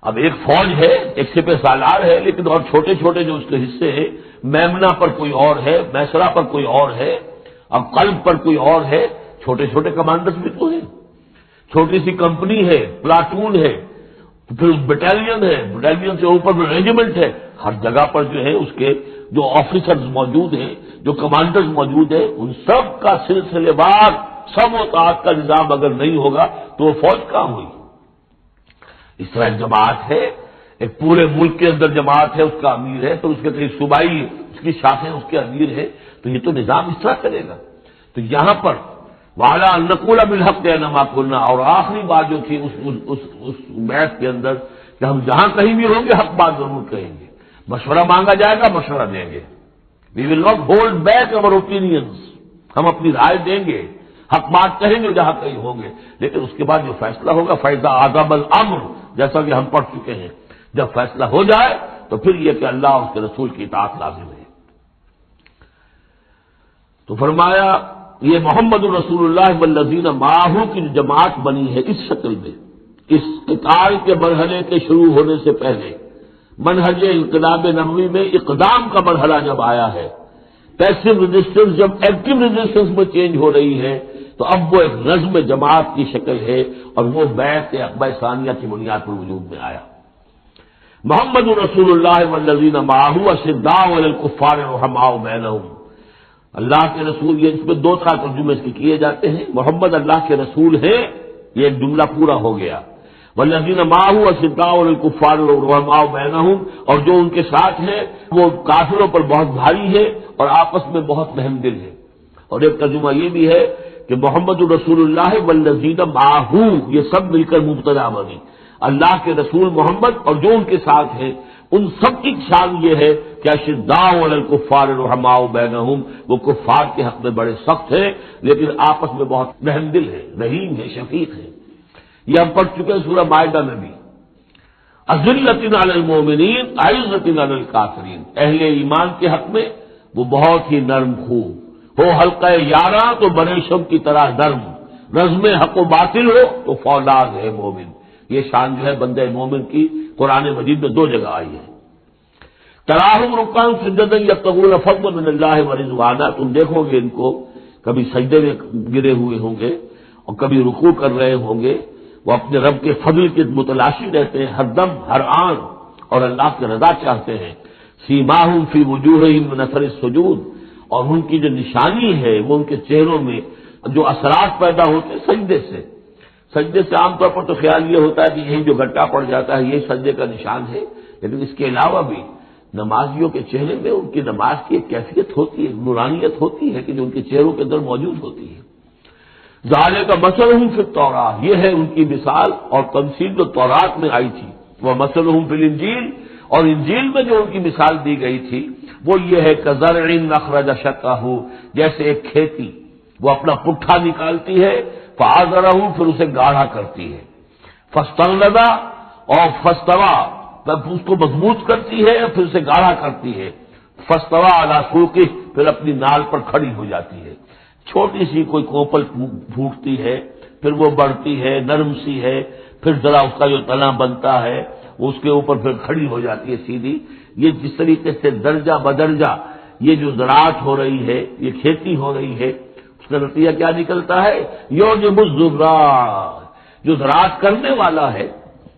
Speaker 1: اب ایک فوج ہے، ایک سپہ سالار ہے، لیکن اور چھوٹے چھوٹے جو اس کے حصے ہیں، میمنہ پر کوئی اور ہے، میسرہ پر کوئی اور ہے، اب قلب پر کوئی اور ہے، چھوٹے چھوٹے کمانڈرز بھی تو ہیں، چھوٹی سی کمپنی ہے، پلاٹون ہے، پھر بٹالین ہے، بٹالین سے اوپر ریجیمنٹ ہے، ہر جگہ پر جو ہے اس کے جو آفیسرز موجود ہیں، جو کمانڈرز موجود ہیں، ان سب کا سلسلے وار سب و طاعت کا نظام اگر نہیں ہوگا تو وہ فوج کہاں ہوئی؟ اس طرح ایک جماعت ہے، ایک پورے ملک کے اندر جماعت ہے، اس کا امیر ہے، تو اس کے کئی صوبائی اس کی شاخیں اس کے امیر ہے، تو یہ تو نظام اس طرح چلے گا۔ تو یہاں پر وعلی ان نقول بالحق انما قلنا، اور آخری بات جو تھی اس بیعت کے اندر کہ ہم جہاں کہیں بھی ہوں گے حق بات ضرور کہیں گے، مشورہ مانگا جائے گا مشورہ دیں گے، we will not hold back our opinions, ہم اپنی رائے دیں گے، حق بات کہیں گے جہاں کہیں ہوں گے، لیکن اس کے بعد جو فیصلہ ہوگا فیضا عذاب الامر، جیسا کہ ہم پڑھ چکے ہیں، جب فیصلہ ہو جائے تو پھر یہ کہ اللہ اور اس کے رسول کی اطاعت لازم ہے۔ تو فرمایا یہ محمد الرسول اللہ والذین معہ کی جو جماعت بنی ہے اس شکل میں، اس قتال کے مرحلے کے شروع ہونے سے پہلے منہج انقلاب نبوی میں اقدام کا مرحلہ جب آیا ہے، پیسو ریزسٹنس جب ایکٹیو ریزسٹنس میں چینج ہو رہی ہے، تو اب وہ ایک نظم جماعت کی شکل ہے، اور وہ بیعت عقبہ ثانیہ کی بنیاد پر وجود میں آیا۔ محمد رسول اللہ والذین معہ اشداء علی الکفار رحماء بینہم، اللہ کے رسول، یہ اس میں دو طرح ترجمے اس کے کیے جاتے ہیں، محمد اللہ کے رسول ہیں، یہ ایک جملہ پورا ہو گیا، والذین معہ اشداء علی الکفار رحماء بینہم، اور جو ان کے ساتھ ہیں وہ کافروں پر بہت بھاری ہے اور آپس میں بہت رحم دل ہے۔ اور ایک ترجمہ یہ بھی ہے کہ محمد رسول اللہ والذین معہ، یہ سب مل کر مبتدا بنی، اللہ کے رسول محمد اور جو ان کے ساتھ ہیں ان سب کی شان یہ ہے کہ اشداء علی الکفار رحماء بینہم، وہ کفار کے حق میں بڑے سخت ہیں لیکن آپس میں بہت رحم دل ہے، رحیم ہے، شفیق ہے۔ یہ ہم پڑھ چکے ہیں سورہ مائدہ میں بھی، اذلۃ علی المؤمنین اعزۃ علی الکافرین، اہل ایمان کے حق میں وہ بہت ہی نرم خو ہو، حلقہ یاراں تو بنے شم کی طرح نرم، رزم حق و باطل ہو تو فولاد ہے مومن۔ یہ شان جو ہے بندہ مومن کی قرآن مجید میں دو جگہ آئی ہے۔ تراہم رکعا سجدا یبتغون فضلا من اللہ ورضوانا، تم دیکھو گے ان کو کبھی سجدے میں گرے ہوئے ہوں گے اور کبھی رکوع کر رہے ہوں گے، وہ اپنے رب کے فضل کے متلاشی رہتے ہیں ہر دم ہر آن، اور اللہ کی رضا چاہتے ہیں۔ سیماہم فی وجوہہم من اثر السجود، اور ان کی جو نشانی ہے وہ ان کے چہروں میں جو اثرات پیدا ہوتے ہیں سجدے سے۔ سجدے سے عام طور پر تو خیال یہ ہوتا ہے کہ یہی جو گٹا پڑ جاتا ہے یہی سجدے کا نشان ہے، لیکن اس کے علاوہ بھی نمازیوں کے چہرے میں ان کی نماز کی ایک کیفیت ہوتی ہے، نورانیت ہوتی ہے کہ جو ان کے چہروں کے اندر موجود ہوتی ہے۔ ذالک مثلہم فی التوراۃ، یہ ہے ان کی مثال اور تمثیل جو تورات میں آئی تھی، وہ مثلہم فی الانجیل، اور انجیل میں جو ان کی مثال دی گئی تھی وہ یہ ہے کزرع اخرج شطأہ، جیسے ایک کھیتی وہ اپنا پٹھا نکالتی ہے، فآزرہ، پھر اسے گاڑھا کرتی ہے، فاستغلظ اور فاستوى، اس کو مضبوط کرتی ہے پھر اسے گاڑھا کرتی ہے، فاستوى علی سوقہ، پھر اپنی نال پر کھڑی ہو جاتی ہے۔ چھوٹی سی کوئی کوپل پھوٹتی ہے، پھر وہ بڑھتی ہے، نرم سی ہے، پھر ذرا اس کا جو تنا بنتا ہے وہ اس کے اوپر پھر کھڑی ہو جاتی ہے سیدھی۔ یہ جس طریقے سے درجہ بدرجہ یہ جو زراعت ہو رہی ہے، یہ کھیتی ہو رہی ہے، اس کا نتیجہ کیا نکلتا ہے؟ یوجب الزراع، جو زراعت کرنے والا ہے،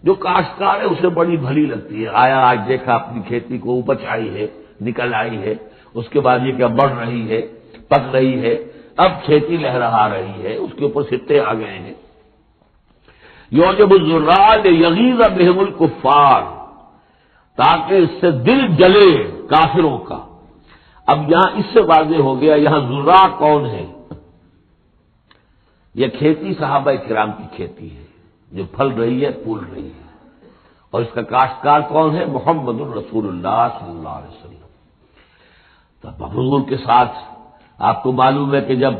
Speaker 1: جو کاشتکار ہے، اسے بڑی بھلی لگتی ہے. آیا آج دیکھا اپنی کھیتی کو اپج آئی ہے، نکل آئی ہے، اس کے بعد یہ کیا بڑھ رہی ہے، پک رہی ہے، اب کھیتی لہرا رہی ہے، اس کے اوپر سٹے آ گئے ہیں. یوجب الزراع لیغیظ بہم الکفار، تاکہ اس سے دل جلے کافروں کا. اب یہاں اس سے واضح ہو گیا یہاں زراع کون ہے. یہ کھیتی صحابہ کرام کی کھیتی ہے جو پھل رہی ہے، پھول رہی ہے، اور اس کا کاشتکار کون ہے؟ محمد الرسول اللہ صلی اللہ علیہ وسلم. تب حضور کے ساتھ آپ کو معلوم ہے کہ جب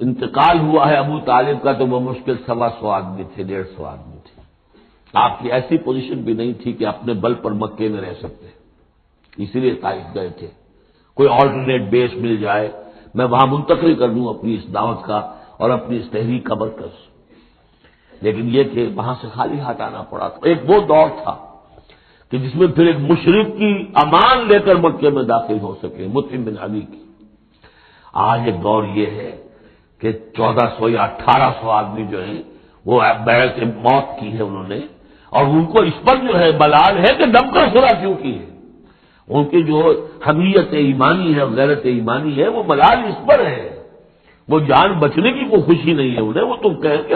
Speaker 1: انتقال ہوا ہے ابو طالب کا تو وہ مشکل 125 آدمی تھے، 150 آدمی تھے. آپ کی ایسی پوزیشن بھی نہیں تھی کہ اپنے بل پر مکے میں رہ سکتے، اسی لیے طائف گئے تھے. کوئی آلٹرنیٹ بیس مل جائے، میں وہاں منتقل کر دوں اپنی اس دعوت کا اور اپنی اس تحریک کا مرکز. لیکن یہ کہ وہاں سے خالی ہاتھ آنا پڑا. ایک وہ دور تھا کہ جس میں پھر ایک مشرک کی امان لے کر مکے میں داخل ہو سکے، مطعم بن عدی کی. آج ایک دور یہ ہے کہ 1400 یا 1800 آدمی جو ہیں وہ بیعت موت کی ہے انہوں نے، اور ان کو اس پر جو ہے ملال ہے کہ دم کر صلح کیوں کی ہے. ان کی جو حمیت ایمانی ہے اور غیرت ایمانی ہے وہ ملال اس پر ہے. وہ جان بچنے کی کوئی خوشی نہیں ہے انہیں. وہ تو کہیں کہ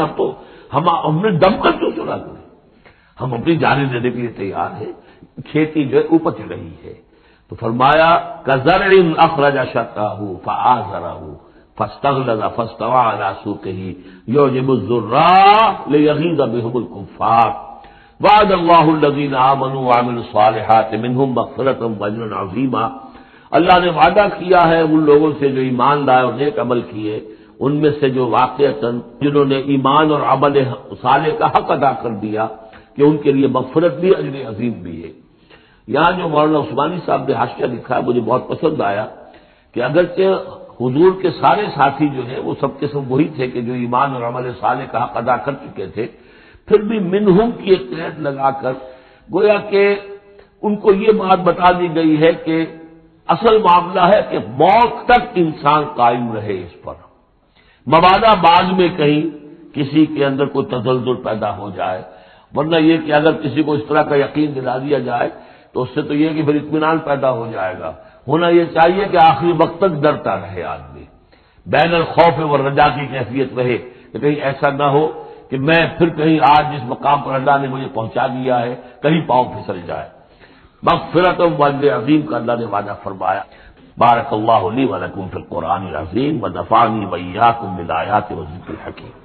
Speaker 1: ہم نے دم کر کیوں صلح کریں، ہم اپنی جانیں دینے کے لیے تیار ہیں. کھیتی جو ہے اپج رہی ہے. تو فرمایا کزرع اخرج شطأہ فآزرہ فاستغلظ فاستوى على سوقه يعجب الزراع ليغيظ بهم الكفار وعد الله الذين آمنوا وعملوا الصالحات منهم مغفرة واجرا عظيما. اللہ نے وعدہ کیا ہے ان لوگوں سے جو ایمان لائے اور نیک عمل کیے، ان میں سے جو واقعتاً جنہوں نے ایمان اور عمل صالح کا حق ادا کر دیا کہ ان کے لیے مغفرت بھی، اجر عظیم بھی ہے. یہاں جو مولانا عثمانی صاحب نے حاشیہ لکھا ہے مجھے بہت پسند آیا کہ اگرچہ حضور کے سارے ساتھی جو ہیں وہ سب کے سب وہی تھے کہ جو ایمان اور عمل صالح کا حق ادا کر چکے تھے، پھر بھی منہم کی ایک قید لگا کر گویا کہ ان کو یہ بات بتا دی گئی ہے کہ اصل معاملہ ہے کہ موت تک انسان قائم رہے اس پر، مبادا بعد میں کہیں کسی کے اندر کوئی تزلزل پیدا ہو جائے. ورنہ یہ کہ اگر کسی کو اس طرح کا یقین دلا دیا جائے تو اس سے تو یہ کہ پھر اطمینان پیدا ہو جائے گا. ہونا یہ چاہیے کہ آخری وقت تک ڈرتا رہے آدمی، بین الخوف و رجا کی کیفیت رہے کہ کہیں ایسا نہ ہو کہ میں پھر کہیں آج جس مقام پر اللہ نے مجھے پہنچا دیا ہے کہیں پاؤں پھسل جائے. مغفرت و اجر عظیم کا اللہ نے وعدہ فرمایا. بارک اللہ لی و لکم فی القرآن العظیم و نفعنی و ایاکم بالآیات و الذکر الحکیم.